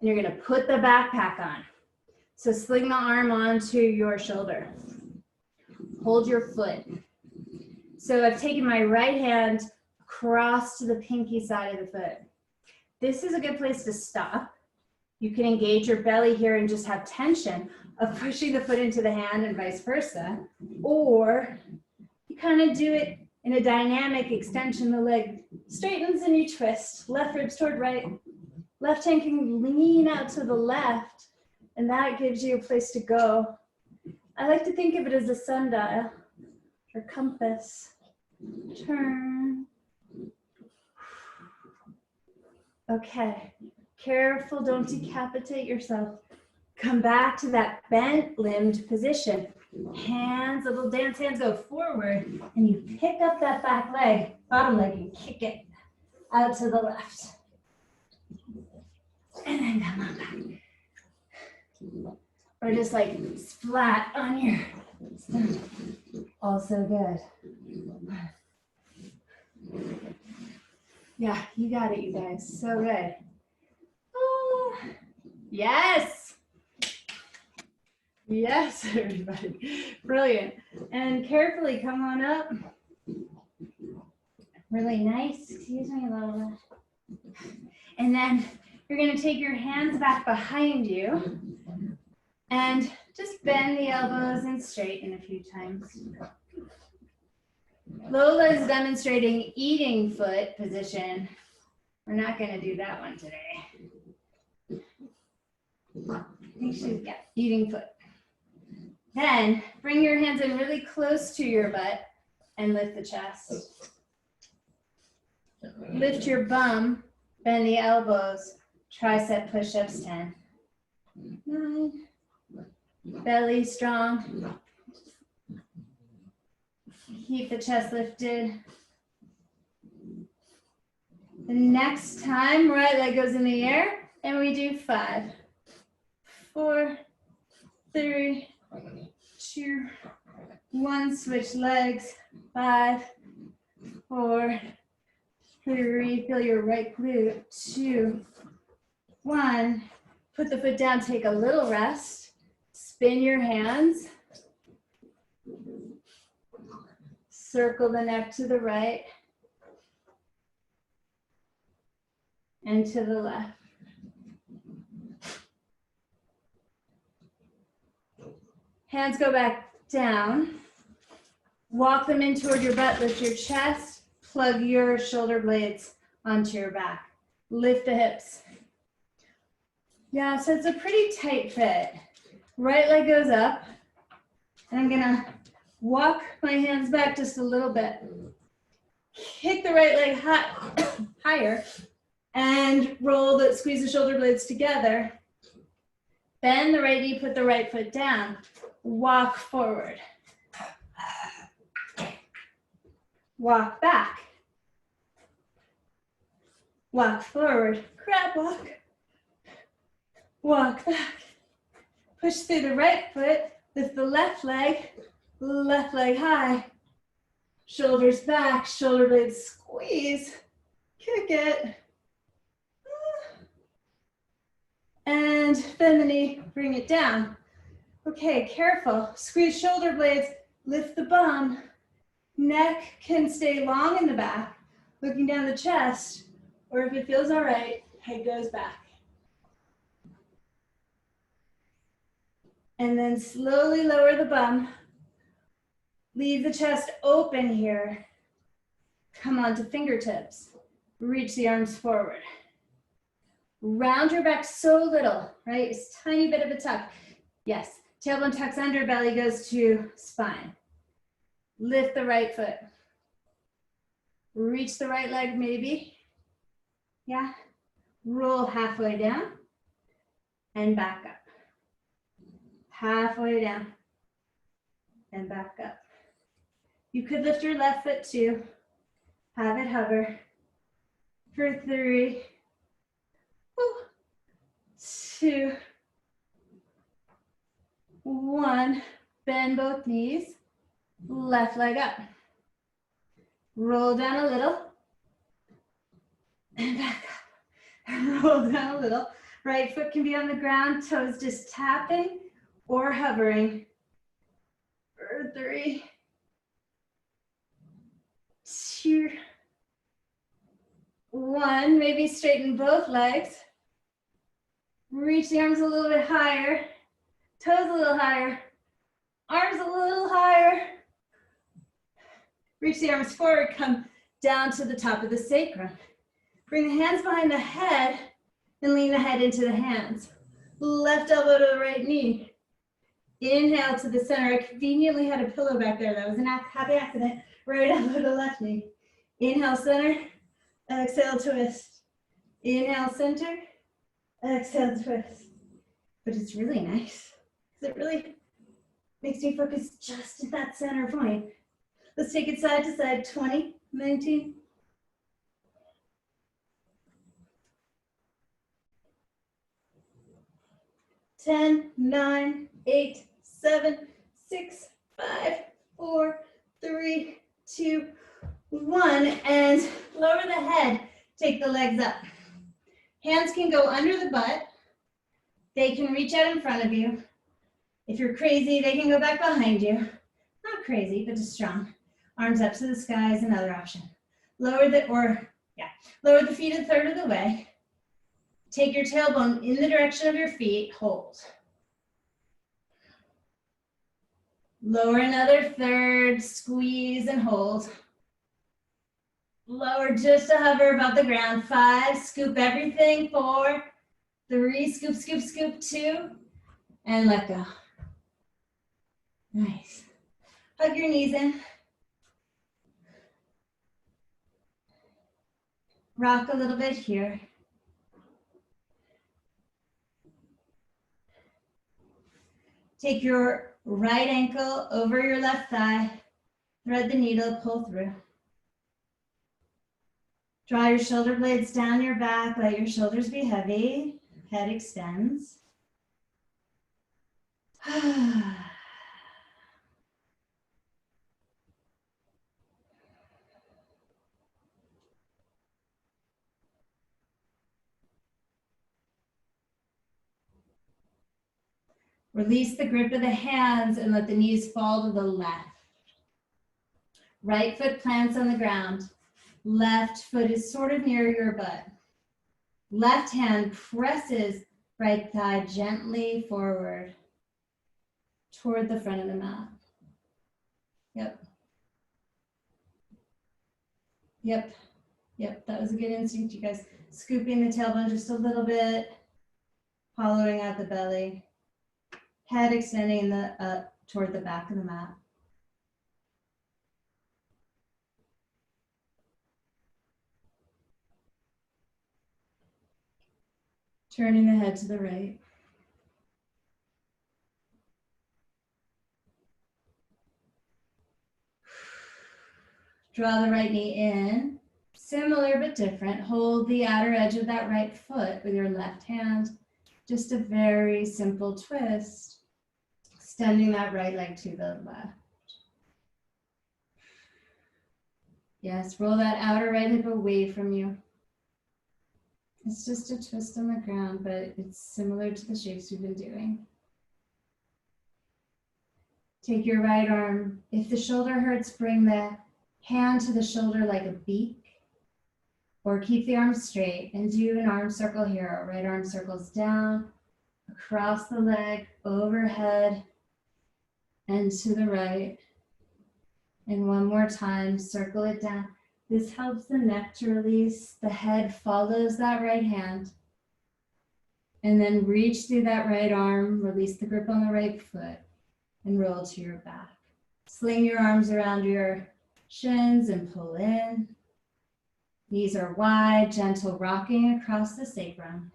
you're going to put the backpack on. So sling the arm onto your shoulder. Hold your foot. So I've taken my right hand across to the pinky side of the foot. This is a good place to stop. You can engage your belly here and just have tension of pushing the foot into the hand and vice versa. Or you kind of do it in a dynamic extension. The leg straightens and you twist. Left ribs toward right. Left hand can lean out to the left, and that gives you a place to go. I like to think of it as a sundial or compass. Turn. Okay, careful, don't decapitate yourself. Come back to that bent limbed position. Hands, little dance hands go forward, and you pick up that back leg, bottom leg, and kick it out to the left. And then come on back. Or just like splat on your stomach. Also good. Yeah, you got it, you guys. So good. Oh, yes. Yes, everybody. Brilliant. And carefully come on up. Really nice. Excuse me a little bit. And then you're going to take your hands back behind you and just bend the elbows and straighten a few times. Lola is demonstrating eating foot position. We're not going to do that one today. I think she's got eating foot. Then bring your hands in really close to your butt and lift the chest. Lift your bum, bend the elbows, tricep push-ups 10. 9. Belly strong. Keep the chest lifted. The next time, right leg goes in the air, and we do 5, 4, 3, 2, 1. Switch legs. 5, 4, 3. Feel your right glute. 2, 1. Put the foot down. Take a little rest. Spin your hands. Circle the neck to the right and to the left. Hands go back down. Walk them in toward your butt. Lift your chest. Plug your shoulder blades onto your back. Lift the hips. Yeah, so it's a pretty tight fit. Right leg goes up. And I'm gonna walk my hands back just a little bit. Kick the right leg higher and squeeze the shoulder blades together. Bend the right knee, put the right foot down. Walk forward. Walk back. Walk forward. Crab walk. Walk back. Push through the right foot. Lift the left leg high. Shoulders back, shoulder blades squeeze. Kick it. And bend the knee, bring it down. Okay, careful. Squeeze shoulder blades, lift the bum. Neck can stay long in the back, looking down the chest, or if it feels all right, head goes back. And then slowly lower the bum. Leave the chest open here. Come on to fingertips. Reach the arms forward. Round your back so little, right? It's a tiny bit of a tuck. Yes, tailbone tucks under, belly goes to spine. Lift the right foot. Reach the right leg maybe. Yeah. Roll halfway down and back up. Halfway down and back up. You could lift your left foot too. Have it hover for 3, 2, 1. Bend both knees. Left leg up. Roll down a little and back up. Roll down a little. Right foot can be on the ground, toes just tapping or hovering for 3, 2, 1. Maybe straighten both legs. Reach the arms a little bit higher, toes a little higher, arms a little higher. Reach the arms forward, come down to the top of the sacrum. Bring the hands behind the head and lean the head into the hands. Left elbow to the right knee. Inhale to the center. I conveniently had a pillow back there. That was a happy accident. Right elbow to left knee. Inhale, center. Exhale, twist. Inhale, center. Exhale, twist. But it's really nice. Is it really? Makes me focus just at that center point. Let's take it side to side. 20, 19. Ten, 9, 8, 7, 6, 5, 4, 3, 2, 1. And lower the head. Take the legs up. Hands can go under the butt. They can reach out in front of you. If you're crazy, they can go back behind you. Not crazy, but just strong. Arms up to the sky is another option. Lower the feet a third of the way. Take your tailbone in the direction of your feet, hold. Lower another third, squeeze and hold. Lower just to hover above the ground. 5, scoop everything. 4, 3, scoop, scoop, scoop. 2, and let go. Nice. Hug your knees in. Rock a little bit here. Take your right ankle over your left thigh. Thread the needle, pull through. Draw your shoulder blades down your back. Let your shoulders be heavy. Head extends. Release the grip of the hands and let the knees fall to the left. Right foot plants on the ground. Left foot is sort of near your butt. Left hand presses right thigh gently forward toward the front of the mat. Yep. Yep. Yep, that was a good instinct, you guys. Scooping the tailbone just a little bit, hollowing out the belly. Head extending toward the back of the mat. Turning the head to the right. Draw the right knee in. Similar but different. Hold the outer edge of that right foot with your left hand. Just a very simple twist. Extending that right leg to the left. Yes, roll that outer right hip away from you. It's just a twist on the ground, but it's similar to the shapes we've been doing. Take your right arm. If the shoulder hurts, bring the hand to the shoulder like a beak, or keep the arm straight and do an arm circle here. Right arm circles down, across the leg, overhead, and to the right. And one more time, circle it down. This helps the neck to release. The head follows that right hand. And then reach through that right arm, release the grip on the right foot, and roll to your back. Sling your arms around your shins and pull in. Knees are wide, gentle rocking across the sacrum.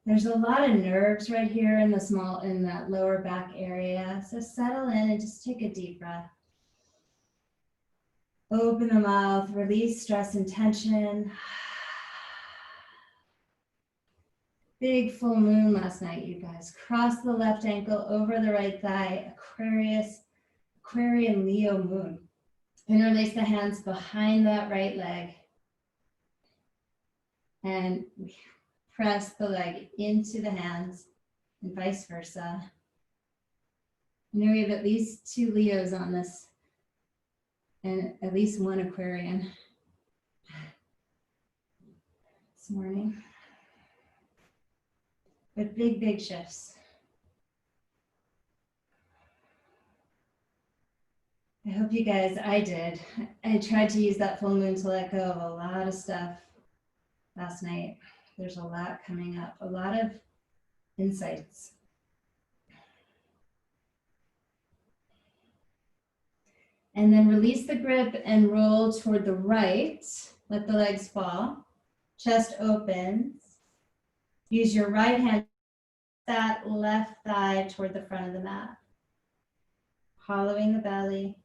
There's a lot of nerves right here in that lower back area. So settle in and just take a deep breath. Open the mouth, release stress and tension. Big full moon last night, you guys. Cross the left ankle over the right thigh, Aquarian Leo moon. Interlace the hands behind that right leg. And press the leg into the hands and vice versa. I know we have at least 2 Leos on this and at least 1 Aquarian this morning. But big, big shifts. I hope you guys, I did. I tried to use that full moon to let go of a lot of stuff last night. There's a lot coming up, a lot of insights. And then release the grip and roll toward the right. Let the legs fall. Chest opens. Use your right hand that left thigh toward the front of the mat. Hollowing the belly.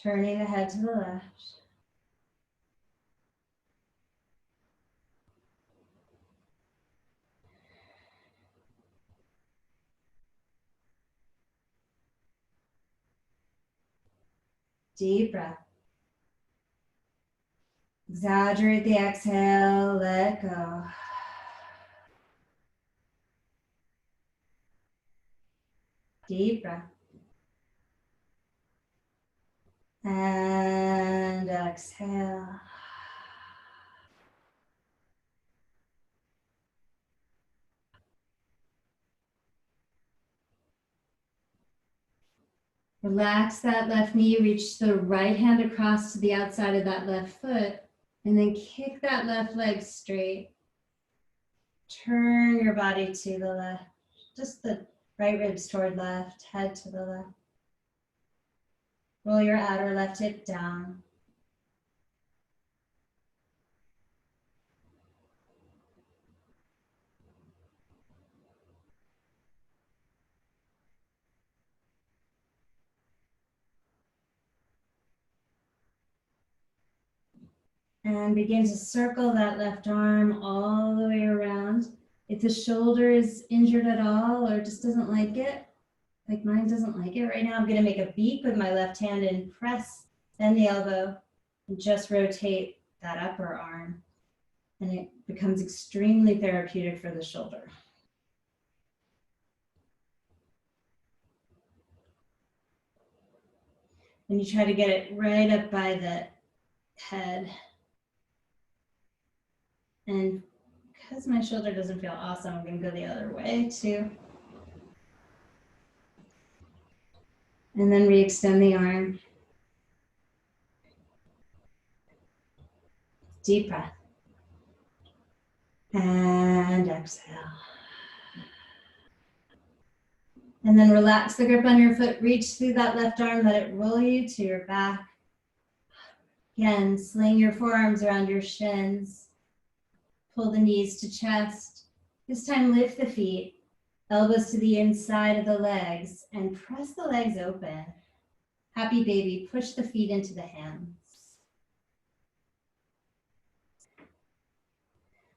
Turning the head to the left. Deep breath. Exaggerate the exhale, let go. Deep breath. And exhale. Relax that left knee, reach the right hand across to the outside of that left foot, and then kick that left leg straight. Turn your body to the left, just the right ribs toward left, head to the left. Roll your outer left hip down. And begin to circle that left arm all the way around. If the shoulder is injured at all or just doesn't like it, like mine doesn't like it right now, I'm gonna make a beak with my left hand and press, bend the elbow, and just rotate that upper arm. And it becomes extremely therapeutic for the shoulder. And you try to get it right up by the head. And because my shoulder doesn't feel awesome, I'm gonna go the other way too. And then re-extend the arm. Deep breath. And exhale. And then relax the grip on your foot. Reach through that left arm. Let it roll you to your back. Again, sling your forearms around your shins. Pull the knees to chest. This time lift the feet. Elbows to the inside of the legs. And press the legs open. Happy baby. Push the feet into the hands.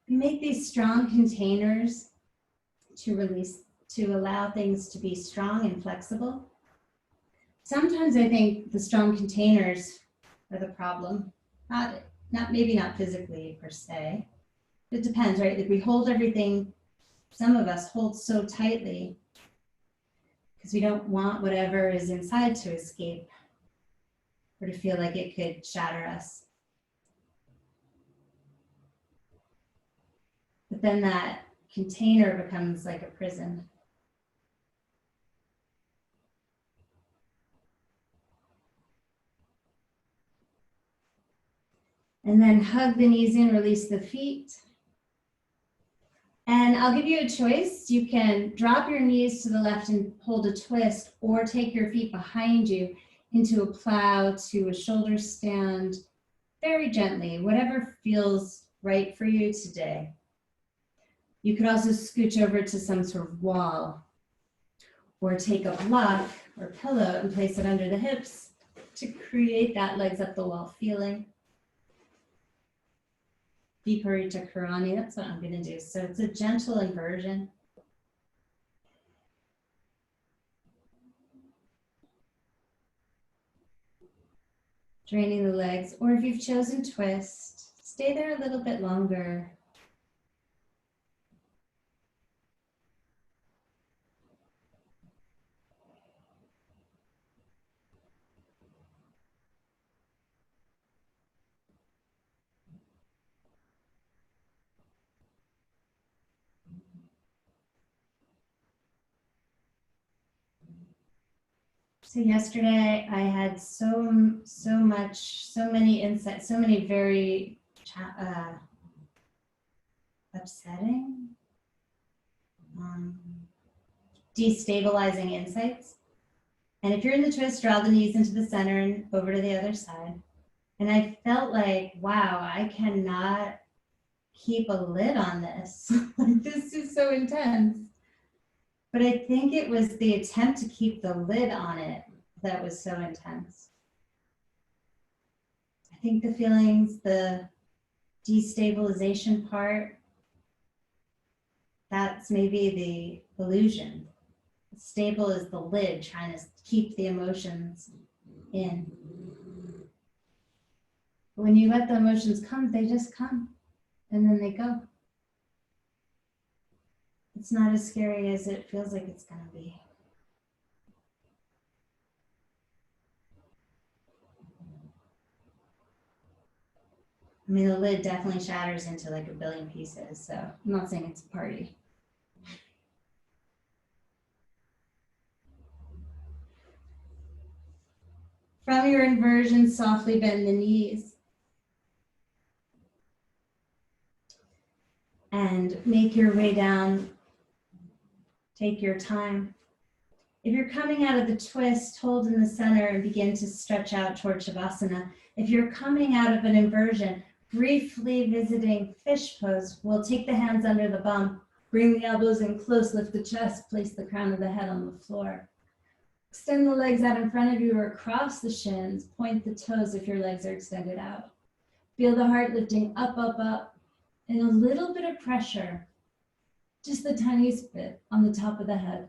We make these strong containers to allow things to be strong and flexible. Sometimes I think the strong containers are the problem. Maybe not physically per se. It depends, right? Like we hold everything, some of us hold so tightly because we don't want whatever is inside to escape or to feel like it could shatter us. But then that container becomes like a prison. And then hug the knees in, release the feet. And I'll give you a choice. You can drop your knees to the left and hold a twist, or take your feet behind you into a plow, to a shoulder stand, very gently, whatever feels right for you today. You could also scooch over to some sort of wall, or take a block or pillow and place it under the hips to create that legs up the wall feeling. Viparita Karani, that's what I'm gonna do. So it's a gentle inversion. Draining the legs, or if you've chosen twist, stay there a little bit longer. So yesterday I had so many insights, so many very upsetting, destabilizing insights. And if you're in the twist, draw the knees into the center and over to the other side. And I felt like, wow, I cannot keep a lid on this. Like, this is so intense. But I think it was the attempt to keep the lid on it that was so intense. I think the feelings, the destabilization part, that's maybe the illusion. Stable is the lid trying to keep the emotions in. But when you let the emotions come, they just come and then they go. It's not as scary as it feels like it's going to be. I mean, the lid definitely shatters into like a billion pieces, so I'm not saying it's a party. From your inversion, softly bend the knees. And make your way down. Take your time. If you're coming out of the twist, hold in the center and begin to stretch out towards Shavasana. If you're coming out of an inversion, briefly visiting fish pose, we'll take the hands under the bum, bring the elbows in close, lift the chest, place the crown of the head on the floor. Extend the legs out in front of you or across the shins. Point the toes if your legs are extended out. Feel the heart lifting up, up, up, and a little bit of pressure, just the tiniest bit on the top of the head.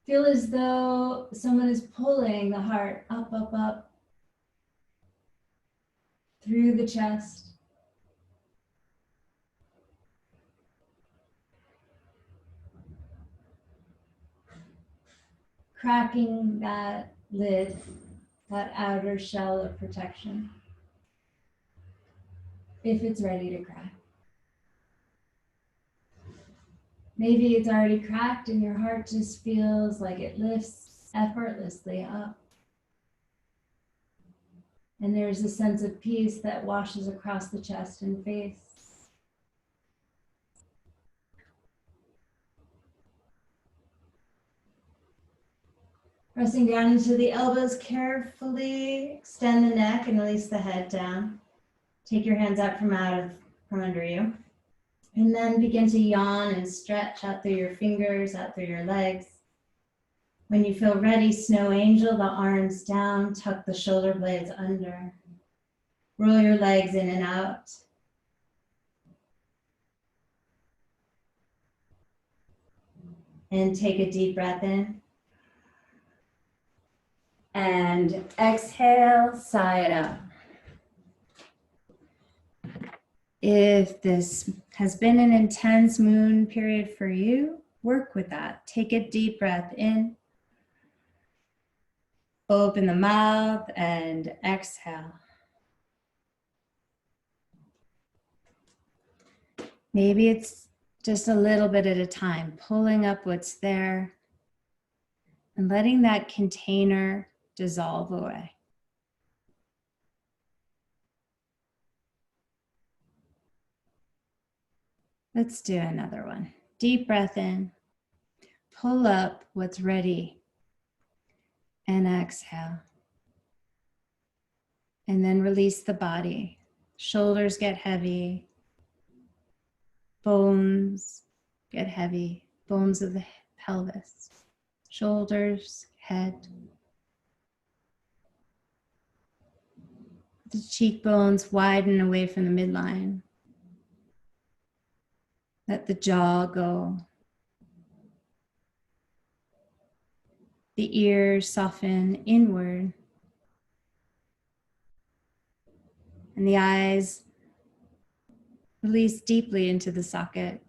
Feel as though someone is pulling the heart up, up, up, through the chest. Cracking that lid, that outer shell of protection, if it's ready to crack. Maybe it's already cracked and your heart just feels like it lifts effortlessly up. And there's a sense of peace that washes across the chest and face. Pressing down into the elbows, carefully extend the neck and release the head down. Take your hands out from under you. And then begin to yawn and stretch out through your fingers, out through your legs. When you feel ready, snow angel, the arms down, tuck the shoulder blades under. Roll your legs in and out. And take a deep breath in. And exhale, sigh it out. If this has been an intense moon period for you, work with that. Take a deep breath in. Open the mouth and exhale. Maybe it's just a little bit at a time, pulling up what's there and letting that container dissolve away. Let's do another one. Deep breath in, pull up what's ready, and exhale. And then release the body. Shoulders get heavy, bones get heavy, bones of the pelvis, shoulders, head. The cheekbones widen away from the midline. Let the jaw go. The ears soften inward. And the eyes release deeply into the sockets.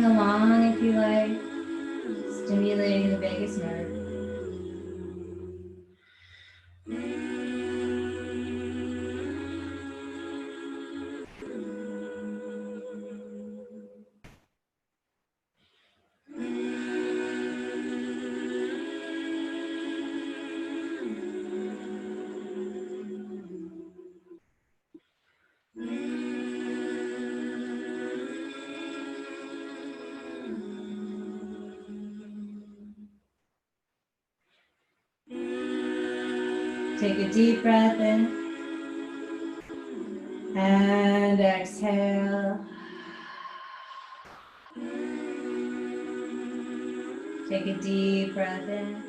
humming along if you like, stimulating the vagus nerve. Take a deep breath in and exhale. Take a deep breath in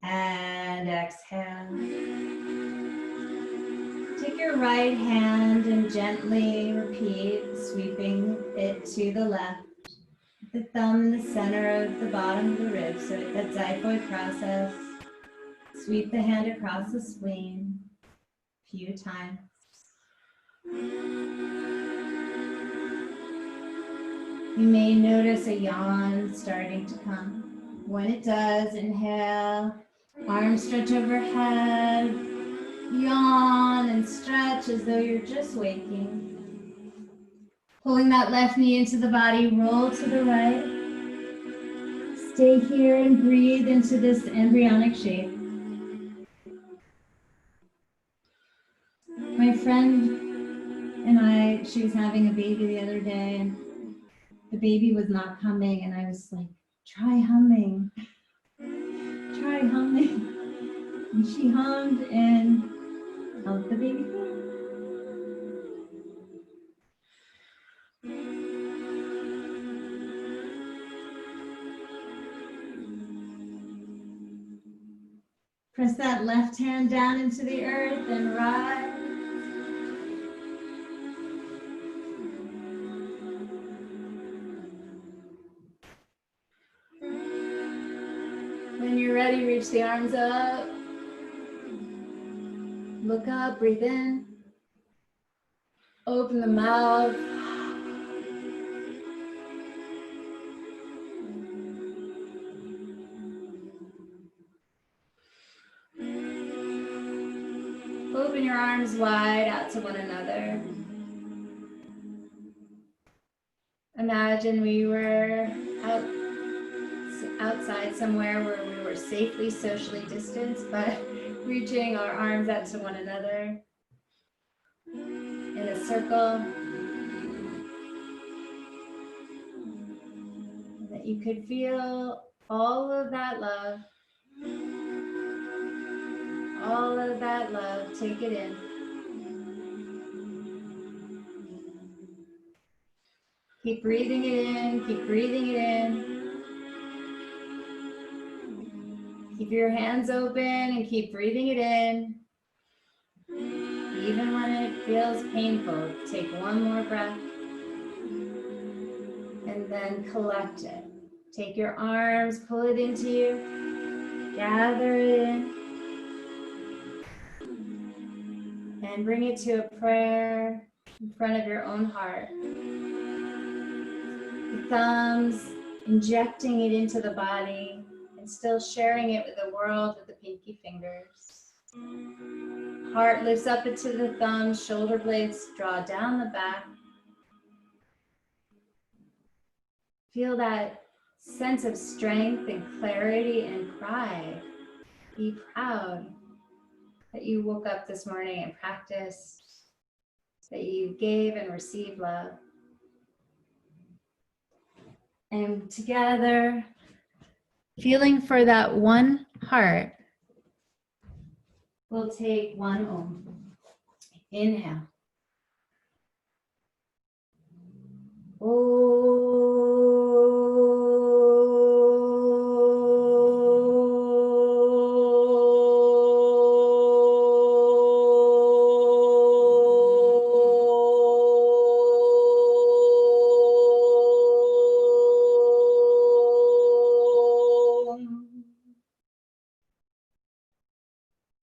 and exhale. Take your right hand and gently repeat, sweeping it to the left. The thumb in the center of the bottom of the rib, so that xiphoid process. Sweep the hand across the spleen a few times. You may notice a yawn starting to come. When it does, inhale, arms stretch overhead, yawn and stretch as though you're just waking. Pulling that left knee into the body, roll to the right. Stay here and breathe into this embryonic shape. My friend and I, she was having a baby the other day, and the baby was not coming, and I was like, try humming. Try humming. And she hummed and held the baby. Press that left hand down into the earth and rise. When you're ready, reach the arms up. Look up, breathe in. Open the mouth. Open your arms wide out to one another. Imagine we were outside somewhere where we were safely socially distanced, but reaching our arms out to one another in a circle. That you could feel all of that love. All of that love, take it in. Keep breathing it in, keep breathing it in. Keep your hands open and keep breathing it in. Even when it feels painful, take one more breath. And then collect it. Take your arms, pull it into you, gather it in. And bring it to a prayer in front of your own heart. The thumbs injecting it into the body and still sharing it with the world with the pinky fingers. Heart lifts up into the thumbs, shoulder blades draw down the back. Feel that sense of strength and clarity and pride. Be proud that you woke up this morning and practiced, that you gave and received love. And together, feeling for that one heart, we'll take one Om. Inhale.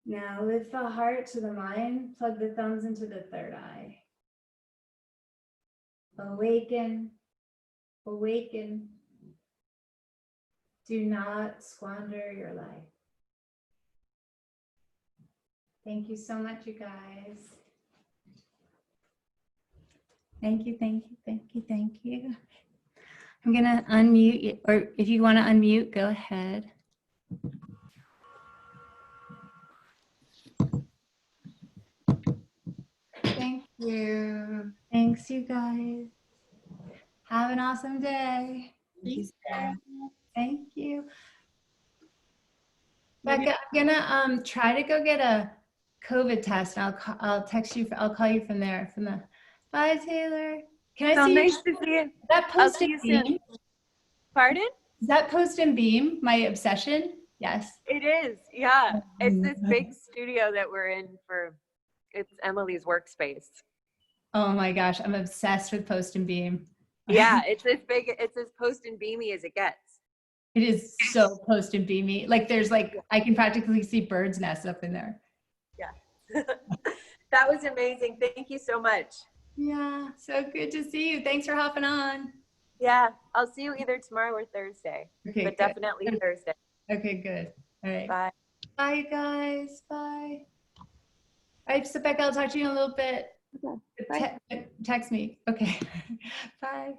Now lift the heart to the mind, plug the thumbs into the third eye. Awaken. Awaken. Do not squander your life. Thank you so much, you guys. Thank you, thank you, thank you, thank you. I'm gonna unmute you, or if you want to unmute, go ahead. Thank you. Thanks, you guys. Have an awesome day. Thank you. Becca, I'm gonna try to go get a COVID test. And I'll text you. I'll call you from there. Bye, Taylor. Can I So see you? nice to see you. Is that I'll post see and you soon. beam? Pardon? Is that post and beam? My obsession? Yes. It is, yeah. It's this big studio that we're in it's Emily's workspace. Oh my gosh, I'm obsessed with post and beam. Yeah, it's as post and beamy as it gets. It is so post and beamy. Like I can practically see birds' nests up in there. Yeah. That was amazing. Thank you so much. Yeah, so good to see you. Thanks for hopping on. Yeah, I'll see you either tomorrow or Thursday. Okay, but good. definitely Thursday. Okay, good. All right. Bye. Bye, guys. Bye. All right, so Becca, I'll talk to you in a little bit. Okay. Bye. Text me. Okay. Bye.